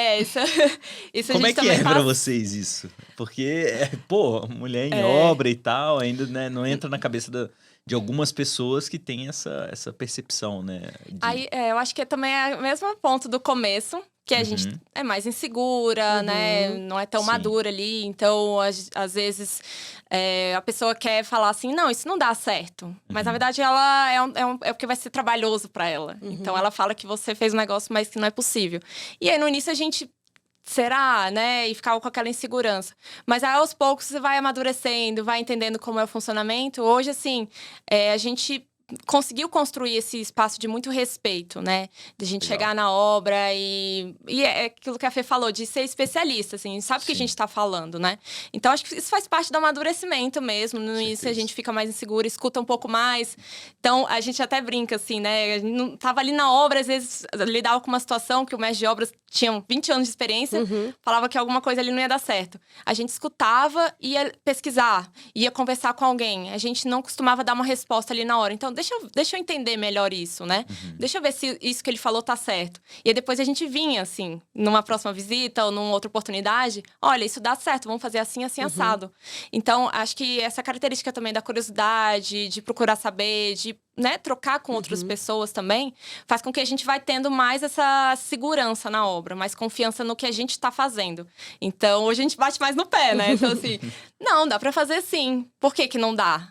Isso Como a é gente que também é pra passa. vocês isso? Porque, pô, mulher em obra e tal, ainda né, não entra na cabeça de algumas pessoas que têm essa percepção, né? Aí, eu acho que também é o mesmo ponto do começo, que a gente é mais insegura, né? Não é tão Sim. madura ali. Então, às vezes, a pessoa quer falar assim, não, isso não dá certo. Mas, na verdade, ela é porque vai ser trabalhoso pra ela. Então, ela fala que você fez um negócio, mas que não é possível. E aí, no início, a gente... Será, né? E ficava com aquela insegurança. Mas aí, aos poucos, você vai amadurecendo, vai entendendo como é o funcionamento. Hoje, assim, a gente conseguiu construir esse espaço de muito respeito, né? De a gente Legal. chegar na obra e é aquilo que a Fê falou, de ser especialista, assim, sabe o que a Sim. gente tá falando, né? Então, acho que isso faz parte do amadurecimento mesmo. No início, a Certeza. gente fica mais insegura, escuta um pouco mais. Então, a gente até brinca, assim, né? A gente não tava ali na obra, às vezes, lidava com uma situação que o mestre de obras tinha 20 anos de experiência, falava que alguma coisa ali não ia dar certo. A gente escutava, ia pesquisar, ia conversar com alguém. A gente não costumava dar uma resposta ali na hora. Então, deixa eu entender melhor isso, né? Deixa eu ver se isso que ele falou tá certo. E aí depois a gente vinha, assim, numa próxima visita ou numa outra oportunidade. Olha, isso dá certo, vamos fazer assim, assim, assado. Então, acho que essa característica também da curiosidade, de procurar saber, de né, trocar com outras pessoas também, faz com que a gente vai tendo mais essa segurança na obra, mais confiança no que a gente tá fazendo. Então, hoje a gente bate mais no pé, né? Então, assim, não, dá pra fazer sim. Por que não dá?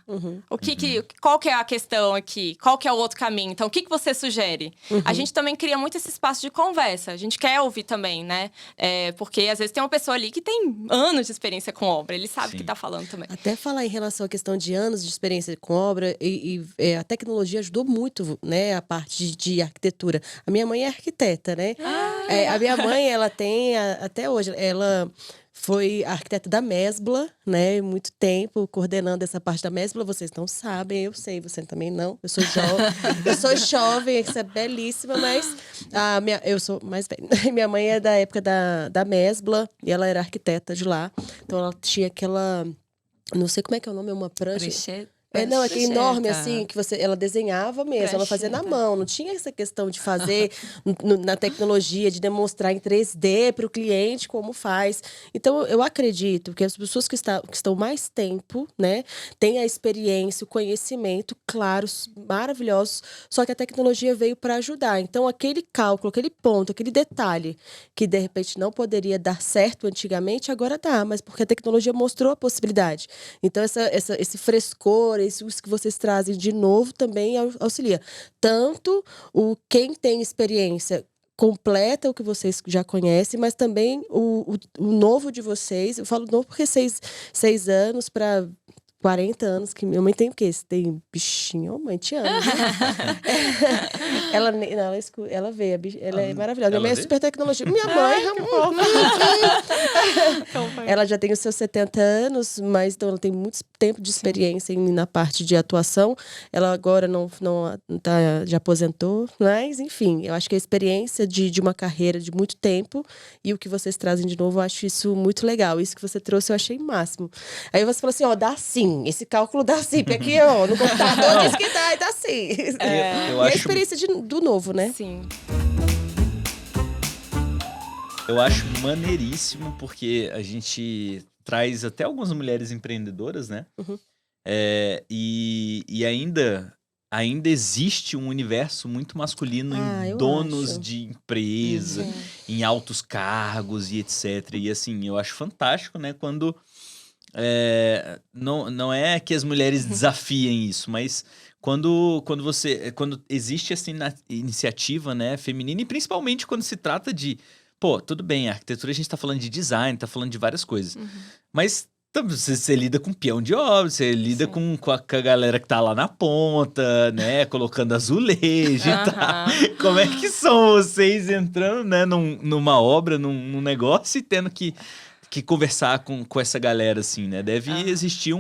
Qual que é a questão aqui? Qual que é o outro caminho? Então, o que você sugere? A gente também cria muito esse espaço de conversa. A gente quer ouvir também, né? Porque, às vezes, tem uma pessoa ali que tem anos de experiência com obra. Ele sabe o que tá falando também. Até falar em relação à questão de anos de experiência com obra e a tecnologia ajudou muito, né, a parte de arquitetura. A minha mãe é arquiteta, né? A minha mãe, ela tem, até hoje, ela foi arquiteta da Mesbla, né? Muito tempo coordenando essa parte da Mesbla. Vocês não sabem, eu sei, você também não. Eu sou jovem, eu sou jovem, isso é belíssima, mas eu sou mais velha. Minha mãe é da época da Mesbla e ela era arquiteta de lá. Então ela tinha aquela, não sei como é que é o nome, uma prancha. Não, é que enorme, assim, que ela desenhava mesmo, ela fazia na mão, não tinha essa questão de fazer na tecnologia, de demonstrar em 3D para o cliente como faz. Então, eu acredito que as pessoas que estão mais tempo, né, têm a experiência, o conhecimento, claros, maravilhosos, só que a tecnologia veio para ajudar. Então, aquele cálculo, aquele ponto, aquele detalhe que, de repente, não poderia dar certo antigamente, agora dá, mas porque a tecnologia mostrou a possibilidade. Então, esse frescor, isso que vocês trazem de novo também auxilia. Tanto quem tem experiência completa o que vocês já conhecem, mas também o novo de vocês. Eu falo novo porque 6 anos para 40 anos, que minha mãe tem o quê? Você tem bichinho? Mãe, te amo. Ela vê, ela é maravilhosa. Minha mãe é super tecnologia. Minha mãe, ela já tem os seus 70 anos, mas então ela tem muito tempo de experiência na parte de atuação. Ela agora já aposentou, mas enfim, eu acho que a experiência de uma carreira de muito tempo e o que vocês trazem de novo, eu acho isso muito legal. Isso que você trouxe, eu achei o máximo. Aí você falou assim, dá sim. Esse cálculo dá sim, porque aqui, no computador diz que dá e dá sim. Eu e acho... a experiência do novo, né? Sim. Eu acho maneiríssimo, porque a gente traz até algumas mulheres empreendedoras, né? Uhum. E ainda existe um universo muito masculino em donos de empresa, em altos cargos e etc. E assim, eu acho fantástico, né? Quando... não é que as mulheres desafiem isso, mas quando existe essa iniciativa, né, feminina, e principalmente quando se trata de, tudo bem, a arquitetura a gente tá falando de design, tá falando de várias coisas, mas você lida com peão de obra, você lida com a galera que tá lá na ponta, né, colocando azulejo e tal. Como é que são vocês entrando, né, numa obra, num negócio e tendo que conversar com essa galera, assim, né? Deve existir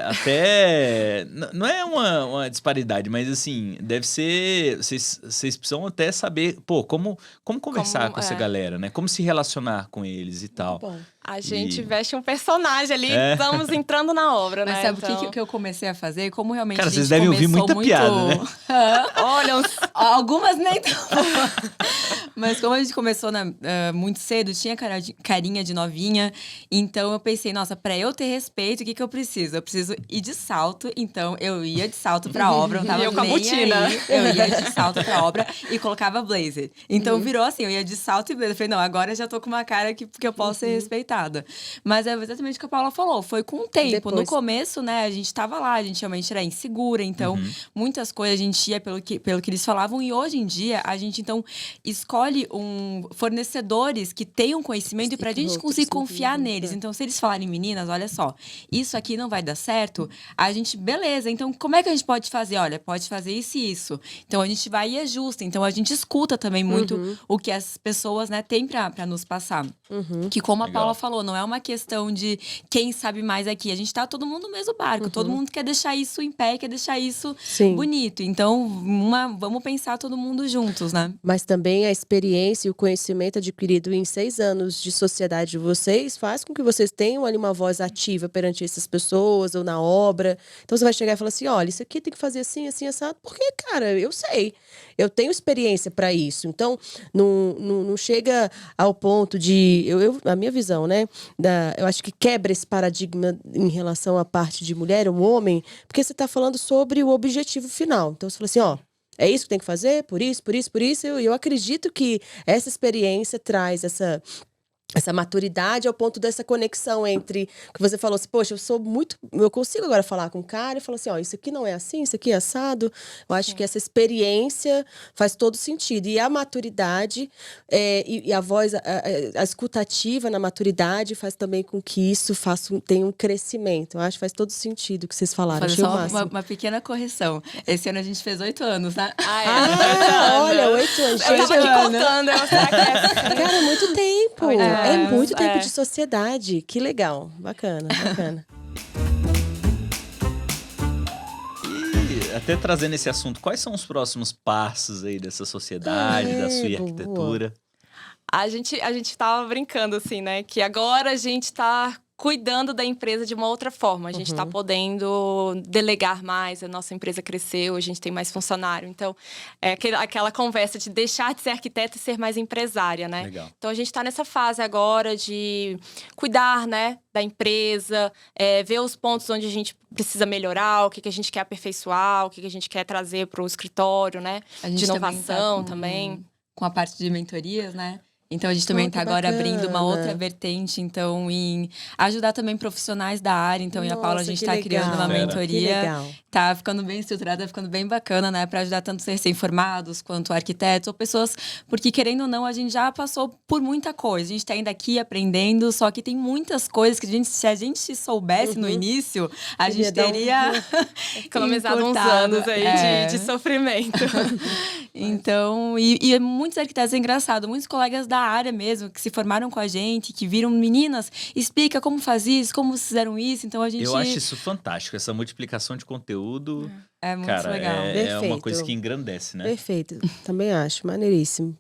até... Não é uma disparidade, mas, assim, deve ser... Vocês precisam até saber, como conversar com essa galera, né? Como se relacionar com eles e tal. Bom. A gente veste um personagem ali, estamos entrando na obra, mas né? Mas sabe o que eu comecei a fazer? Como realmente Cara, a gente vocês devem ouvir muita piada, né? Olha, algumas nem tão. Mas como a gente começou muito cedo, tinha carinha de novinha. Então eu pensei, nossa, pra eu ter respeito, o que eu preciso? Eu preciso ir de salto. Então eu ia de salto pra obra, não tava com a nem botina. aí. Eu ia de salto pra obra e colocava blazer. Então virou assim, eu ia de salto e blazer. Eu falei, não, agora eu já tô com uma cara que eu posso ser respeitada. Mas é exatamente o que a Paula falou, foi com o tempo. Depois. No começo, né, a gente tava lá, a gente realmente era insegura, então muitas coisas a gente ia pelo que eles falavam, e hoje em dia a gente então escolhe fornecedores que tenham conhecimento e pra gente conseguir confiar neles. Então, se eles falarem, meninas, olha só, isso aqui não vai dar certo, a gente, beleza, então como é que a gente pode fazer? Olha, pode fazer isso e isso. Então a gente vai e ajusta. Então a gente escuta também muito o que as pessoas, né, têm pra nos passar. Que como a Paula falou, não é uma questão de quem sabe mais aqui. A gente tá todo mundo no mesmo barco. Todo mundo quer deixar isso em pé, quer deixar isso bonito. Então, vamos pensar todo mundo juntos, né? Mas também a experiência e o conhecimento adquirido em 6 anos de sociedade de vocês faz com que vocês tenham ali uma voz ativa perante essas pessoas ou na obra. Então, você vai chegar e falar assim, olha, isso aqui tem que fazer assim, assim, assado. Porque, cara, eu sei. Eu tenho experiência para isso. Então, não chega ao ponto de... a minha visão, né? Eu acho que quebra esse paradigma em relação à parte de mulher ou homem, porque você está falando sobre o objetivo final. Então, você fala assim, é isso que tem que fazer, por isso, por isso, por isso. Eu acredito que essa experiência traz essa maturidade ao ponto dessa conexão entre que você falou assim, poxa, eu consigo agora falar com o cara e falar assim, isso aqui não é assim, isso aqui é assado. Eu acho que essa experiência faz todo sentido. E a maturidade e a voz, a escutativa na maturidade faz também com que isso tenha um crescimento. Eu acho que faz todo sentido o que vocês falaram. Fazer só uma pequena correção. Esse ano a gente fez 8 anos, né? Olha, 8 anos. Eu tava aqui contando. Será que Cara, é muito tempo. tempo. É muito tempo de sociedade. Que legal. Bacana, bacana. E até trazendo esse assunto, quais são os próximos passos aí dessa sociedade, da sua arquitetura? A gente tava brincando, assim, né? Que agora a gente tá cuidando da empresa de uma outra forma. A gente tá podendo delegar mais, a nossa empresa cresceu, a gente tem mais funcionário. Então, é aquela conversa de deixar de ser arquiteta e ser mais empresária, né? Legal. Então, a gente tá nessa fase agora de cuidar, né, da empresa, ver os pontos onde a gente precisa melhorar, o que a gente quer aperfeiçoar, o que a gente quer trazer para o escritório, né? De inovação também. Com a parte de mentorias, né? Então, a gente também está agora abrindo uma outra vertente, então, em ajudar também profissionais da área. Então, e a Paula, a gente está criando uma mentoria. Tá ficando bem estruturada, ficando bem bacana, né? Para ajudar tanto os recém-formados quanto arquitetos ou pessoas... Porque, querendo ou não, a gente já passou por muita coisa. A gente está ainda aqui aprendendo, só que tem muitas coisas que se a gente soubesse no início, a gente teria... economizado uns anos aí de sofrimento. Então, e muitos arquitetos, é engraçado, muitos colegas da área mesmo, que se formaram com a gente, que viram, meninas, explica como faz isso, como vocês fizeram isso, então a gente... Eu acho isso fantástico, essa multiplicação de conteúdo. É muito legal. É uma coisa que engrandece, né? Perfeito, também acho, maneiríssimo.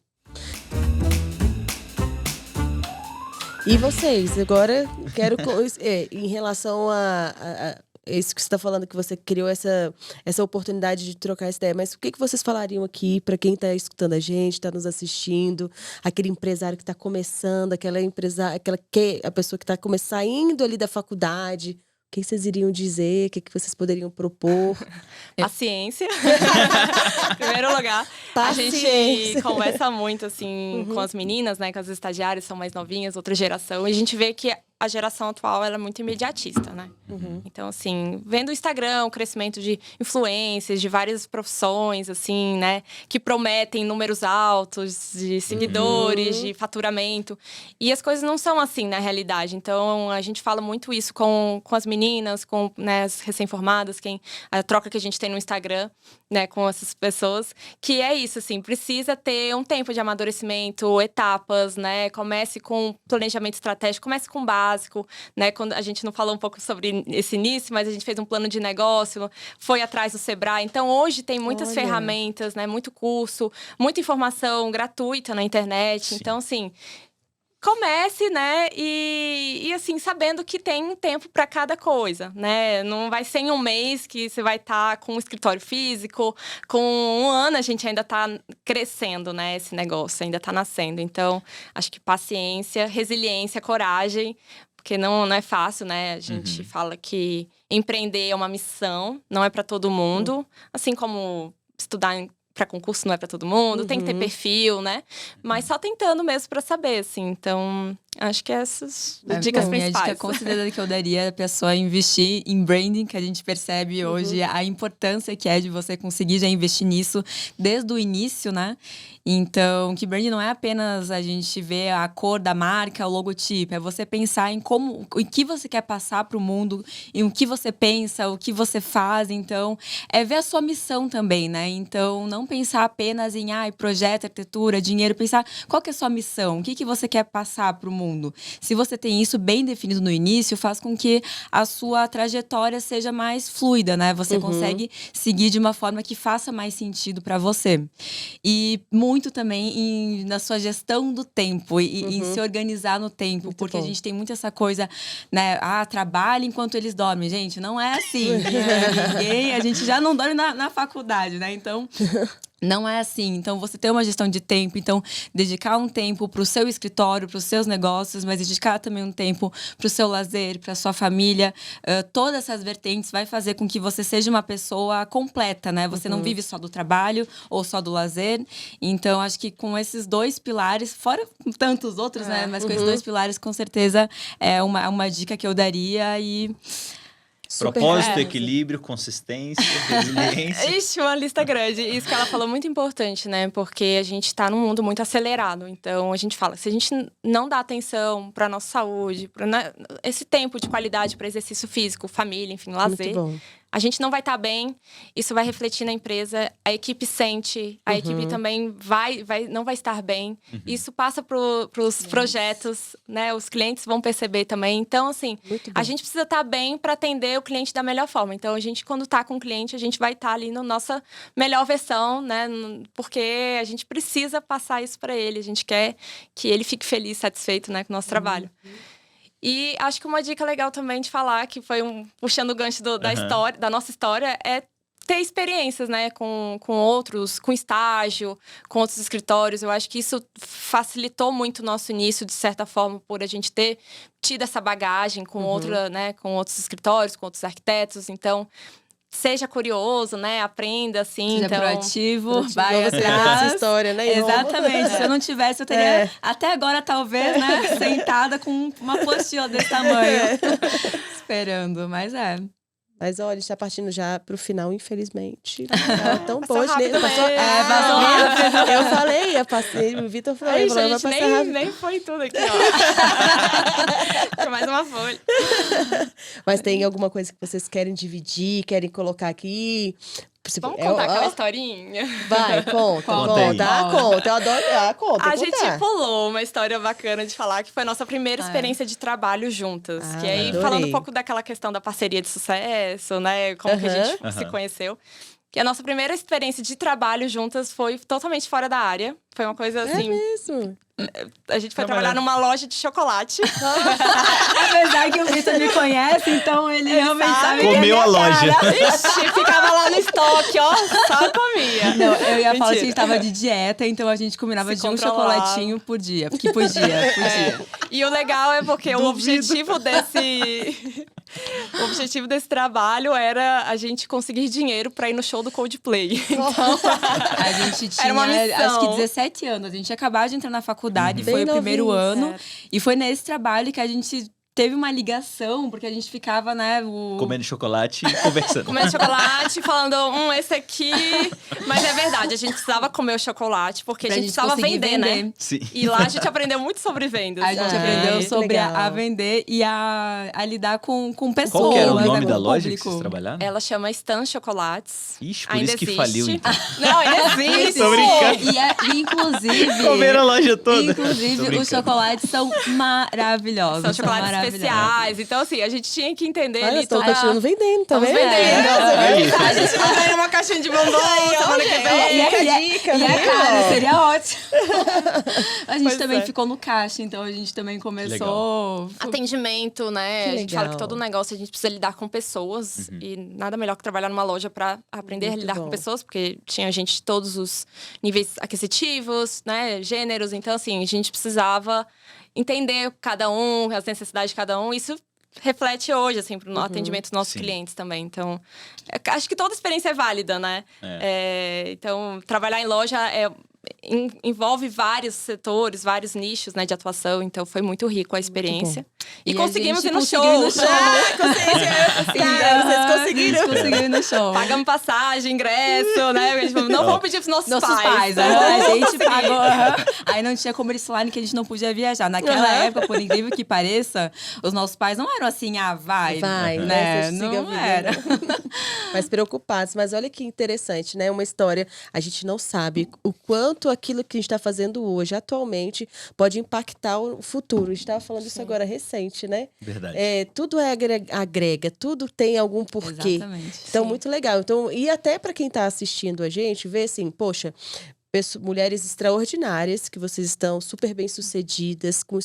E vocês, agora quero, em relação a isso que você está falando, que você criou essa oportunidade de trocar essa ideia, mas o que vocês falariam aqui para quem está escutando a gente, está nos assistindo, aquele empresário que está começando, a pessoa que está saindo ali da faculdade? O que vocês iriam dizer? O que vocês poderiam propor? Paciência. Em primeiro lugar. Paciência. A gente conversa muito, assim, com as meninas, né? Com as estagiárias, são mais novinhas, outra geração. E a gente vê que a geração atual, ela é muito imediatista, né? Então, assim, vendo o Instagram, o crescimento de influências, de várias profissões, assim, né? Que prometem números altos de seguidores, de faturamento. E as coisas não são assim, na realidade. Então, a gente fala muito isso com as meninas, com, né, as recém-formadas, a troca que a gente tem no Instagram, né? Com essas pessoas. Que é isso, assim, precisa ter um tempo de amadurecimento, etapas, né? Comece com planejamento estratégico, comece com base. Né? Quando a gente não falou um pouco sobre esse início, mas a gente fez um plano de negócio, foi atrás do Sebrae. Então, hoje tem muitas ferramentas, né? Muito curso, muita informação gratuita na internet. Sim. Então, assim, comece, né? E assim, sabendo que tem um tempo para cada coisa, né? Não vai ser em um mês que você vai estar com um escritório físico. Com um ano, a gente ainda está crescendo, né? Esse negócio ainda está nascendo. Então, acho que paciência, resiliência, coragem, porque não é fácil, né? A gente fala que empreender é uma missão, não é para todo mundo. Assim como estudar para concurso não é para todo mundo, tem que ter perfil, né? Mas só tentando mesmo para saber, assim. Então, acho que essas dicas principais. A dica considerada que eu daria é a pessoa investir em branding, que a gente percebe hoje a importância que é de você conseguir já investir nisso desde o início, né? Então, que branding não é apenas a gente ver a cor da marca, o logotipo, é você pensar em o que você quer passar para o mundo, em o que você pensa, o que você faz. Então, é ver a sua missão também, né? Então, não pensar apenas em projeto, arquitetura, dinheiro, pensar qual que é a sua missão, o que você quer passar para o mundo. Se você tem isso bem definido no início, faz com que a sua trajetória seja mais fluida, né? Você consegue seguir de uma forma que faça mais sentido para você. E muito também na sua gestão do tempo e em se organizar no tempo, muito porque bom. A gente tem muito essa coisa, né? Trabalha enquanto eles dormem. Gente, não é assim. A gente já não dorme na faculdade, né? Então, não é assim. Então, você tem uma gestão de tempo. Então, dedicar um tempo para o seu escritório, para os seus negócios, mas dedicar também um tempo para o seu lazer, para a sua família. Todas essas vertentes vai fazer com que você seja uma pessoa completa, né? Você não vive só do trabalho ou só do lazer. Então, acho que com esses dois pilares, fora tantos outros, né? Mas com esses dois pilares, com certeza, é uma dica que eu daria e... Propósito, equilíbrio, consistência, resiliência. Ixi, uma lista grande. Isso que ela falou muito importante, né? Porque a gente tá num mundo muito acelerado. Então, a gente fala, se a gente não dá atenção pra nossa saúde, esse tempo de qualidade para exercício físico, família, enfim, lazer, a gente não vai estar bem, isso vai refletir na empresa, a equipe sente, a equipe também não vai estar bem. Isso passa para os projetos, né? Os clientes vão perceber também. Então, assim, a gente precisa estar bem para atender o cliente da melhor forma. Então, a gente, quando está com o cliente, a gente vai estar ali na nossa melhor versão, né? Porque a gente precisa passar isso para ele. A gente quer que ele fique feliz, satisfeito, né, com o nosso trabalho. E acho que uma dica legal também de falar, que foi puxando o gancho da história, da nossa história, é ter experiências, né, com outros, com estágio, com outros escritórios. Eu acho que isso facilitou muito o nosso início, de certa forma, por a gente ter tido essa bagagem com né, com outros escritórios, com outros arquitetos. Então, seja curioso, né? Aprenda, assim. Seja então... proativo, vai atrás. Essa história, né? Exatamente. Se eu não tivesse, eu teria até agora, talvez, né? Sentada com uma apostila desse tamanho. Esperando, mas Mas olha, está partindo já pro final, infelizmente. Tava tão bom. Passou rápido, Passou, né? passou rápido. Eu falei, eu passei. O Vitor falou, Ai, vai gente, passar rápido. nem foi tudo aqui, ó. Tinha mais uma folha. Mas tem alguma coisa que vocês querem dividir, querem colocar aqui? Vamos contar aquela historinha? Vai, conta. Conta aí. Conta. Eu adoro. Conta. A gente pulou uma história bacana de falar, que foi a nossa primeira experiência de trabalho juntas. Que aí, adorei. falando um pouco daquela questão da parceria de sucesso, né? Como que a gente se conheceu. Que a nossa primeira experiência de trabalho juntas foi totalmente fora da área. Foi uma coisa assim... É mesmo? A gente foi trabalhar numa loja de chocolate. apesar que o Vitor me conhece, então ele realmente sabe que Comeu a loja. Ixi, ficava lá no estoque, ó, só comia. Não, eu ia falar que a gente Mentira. tava de dieta, então a gente combinava Se de um controlava. chocolatinho por dia. Porque podia. E o legal é porque o objetivo desse trabalho era a gente conseguir dinheiro pra ir no show do Coldplay. Então, A gente tinha, Era uma missão. acho que 17 anos. A gente tinha acabado de entrar na faculdade, Bem foi o primeiro novinho, ano. E foi nesse trabalho que a gente teve uma ligação, porque a gente ficava, né, Comendo chocolate e conversando. comendo chocolate, falando, esse aqui. Mas é verdade, a gente precisava comer o chocolate, porque pra a gente precisava conseguir vender, né? Sim. E lá a gente aprendeu muito sobre vendas. A gente aprendeu muito sobre legal. a vender e a lidar com pessoas. Qual que era o né, nome com da o loja que público. vocês trabalharam? Ela chama Stan Chocolates. Ixi, por Ainda isso que existe. faliu, então. Não, ainda existe. Tô brincando. E inclusive... Comeram a loja toda. Tô Inclusive, brincando. os chocolates são maravilhosos. São chocolates maravilhosos. especiais. Então, assim, a gente tinha que entender Olha, ali estão toda... continuando vendendo, tá Estamos vendo? vendendo. Aí. A gente vai ganhar uma caixinha de bombom semana que vem. Fica a dica, E a viu? cara, seria ótimo. A gente Pois também é. ficou no caixa, então a gente também começou... Atendimento, né? Que A gente fala legal. que todo negócio a gente precisa lidar com pessoas. E nada melhor que trabalhar numa loja pra aprender Muito a lidar bom. com pessoas. Porque tinha gente de todos os níveis aquisitivos, né? Gêneros. Então, assim, a gente precisava entender cada um, as necessidades de cada um. Isso reflete hoje, assim, pro atendimento dos nossos Sim. clientes também. Então, acho que toda experiência é válida, né? Então, trabalhar em loja envolve vários setores, vários nichos, né, de atuação. Então, foi muito rico a experiência. E E a conseguimos gente ir no conseguiu show. ir no show. Cara, vocês conseguiram. A gente conseguiu ir no show. Pagamos passagem, ingresso, né? A gente falou, não vamos pedir pros nossos pais. A gente pagou. Aí não tinha como eles falarem que a gente não podia viajar. Naquela época, por incrível que pareça, os nossos pais não eram assim, vai, Vai, né? né? Você siga a Não vida, era. né? Mas preocupados. Mas olha que interessante, né? Uma história, a gente não sabe o quanto aquilo que a gente está fazendo hoje, atualmente, pode impactar o futuro. A gente estava falando isso agora recente, né? Verdade. Tudo agrega, tudo tem algum porquê. Exatamente. Então, Sim. muito legal. Então, e até para quem está assistindo a gente, ver assim, poxa, mulheres extraordinárias, que vocês estão super bem sucedidas, com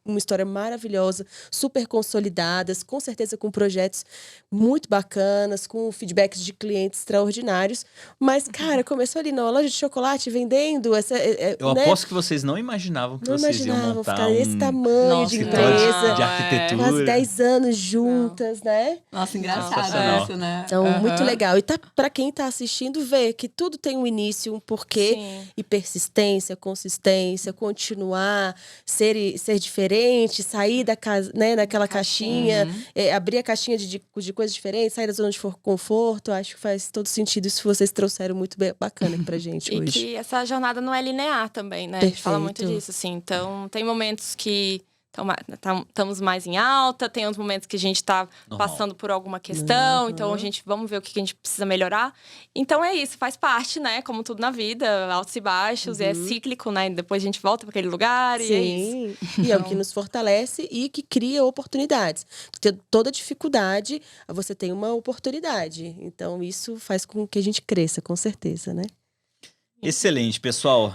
uma história maravilhosa, super consolidadas, com certeza com projetos muito bacanas, com feedbacks de clientes extraordinários. Mas, cara, começou ali na loja de chocolate, vendendo. Eu né? aposto que vocês não imaginavam que Não vocês iam imaginavam montar ficar nesse tamanho Nossa, de escritório empresa. de arquitetura. Quase 10 anos juntas, né? Nossa, engraçado Sensacional. isso, né? Então, Aham. muito legal. E para quem tá assistindo, ver que tudo tem um início, um porquê. Sim. E persistência, consistência, continuar, ser diferente, sair daquela caixinha, abrir a caixinha de coisas diferentes, sair da zona de conforto. Acho que faz todo sentido. Isso vocês trouxeram muito bacana aqui pra gente E hoje. que essa jornada não é linear também, né? A gente fala muito Perfeito. disso, assim. Então, tem momentos que estamos mais em alta, tem uns momentos que a gente está Normal. passando por alguma questão, Uhum. então vamos ver o que a gente precisa melhorar. Então é isso, faz parte, né? Como tudo na vida, altos e baixos, é cíclico, né? Depois a gente volta para aquele lugar e é isso. Sim, e é o que nos fortalece e que cria oportunidades. Porque toda dificuldade, você tem uma oportunidade. Então, isso faz com que a gente cresça, com certeza, né? Excelente, pessoal.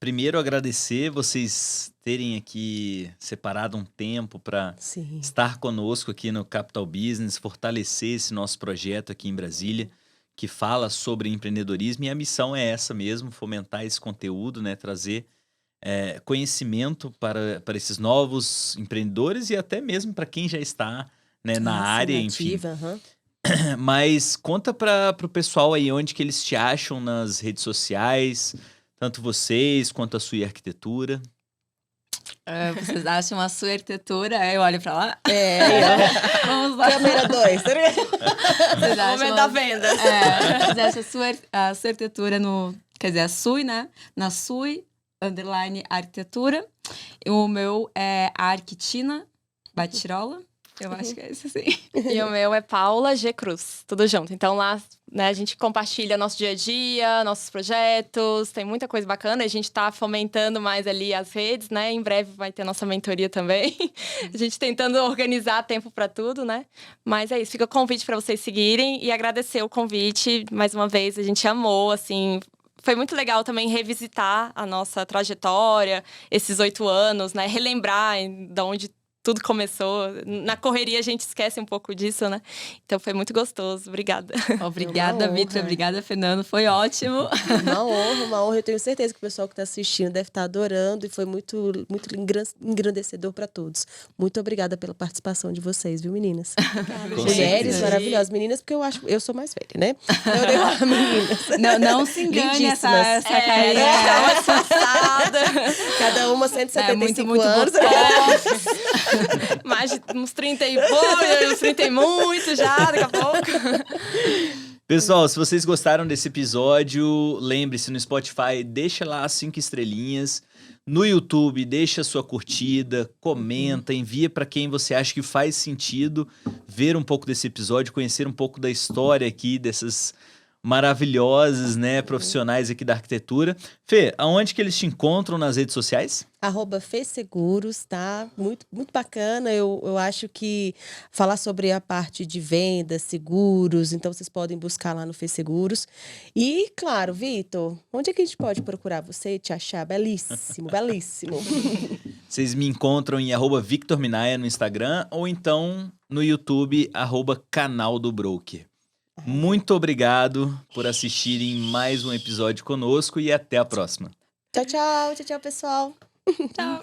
Primeiro, agradecer vocês terem aqui separado um tempo para Sim. estar conosco aqui no Capital Business, fortalecer esse nosso projeto aqui em Brasília, que fala sobre empreendedorismo. E a missão é essa mesmo, fomentar esse conteúdo, né? Trazer conhecimento para esses novos empreendedores e até mesmo para quem já está, né, na área, enfim. Ativa, aham. Mas conta para o pessoal aí onde que eles te acham nas redes sociais, tanto vocês quanto a sua arquitetura. Vocês acham a sua arquitetura? Eu olho pra lá. Vamos lá. Câmera 2. Vocês acham Momento da venda. Vocês acham a sua arquitetura no... Quer dizer, a Sui, né? Na Sui, _ arquitetura. O meu é Arquitina Batirola. Eu acho que é isso, sim. E o meu é Paula G. Cruz, tudo junto. Então lá, né, a gente compartilha nosso dia a dia, nossos projetos, tem muita coisa bacana. A gente tá fomentando mais ali as redes, né? Em breve vai ter nossa mentoria também. A gente tentando organizar tempo para tudo, né? Mas é isso, fica o convite para vocês seguirem e agradecer o convite. Mais uma vez, a gente amou, assim... Foi muito legal também revisitar a nossa trajetória, esses 8 anos, né? Relembrar de onde tudo começou. Na correria a gente esquece um pouco disso, né? Então foi muito gostoso. Obrigada. Obrigada, Uma honra. Vitor. Obrigada, Fernando. Foi ótimo. Uma honra. Eu tenho certeza que o pessoal que está assistindo deve estar adorando e foi muito, muito engrandecedor para todos. Muito obrigada pela participação de vocês, viu, meninas? Com Mulheres certeza. maravilhosas. Meninas, porque eu sou mais velha, né? Eu dei uma meninas. Não se engane Lindíssimas. essa carinha. Tava passada. Cada uma 175 muito anos. botox. Mais de uns 30 e pouco, uns 30 e muito já, daqui a pouco. Pessoal, se vocês gostaram desse episódio, lembre-se, no Spotify, deixa lá as 5 estrelinhas. No YouTube, deixa a sua curtida, comenta, envia para quem você acha que faz sentido ver um pouco desse episódio, conhecer um pouco da história aqui dessas maravilhosas, né, profissionais aqui da arquitetura. Fê, aonde que eles te encontram nas redes sociais? @FeSeguros, tá? Muito, muito bacana. Eu acho que falar sobre a parte de vendas, seguros, então vocês podem buscar lá no FeSeguros. E, claro, Vitor, onde é que a gente pode procurar você e te achar? Belíssimo, belíssimo. Vocês me encontram em @VictorMinaya no Instagram ou então no YouTube, @Canal do Broker. Muito obrigado por assistirem mais um episódio conosco e até a próxima. Tchau, tchau. Tchau, tchau, pessoal. Tchau.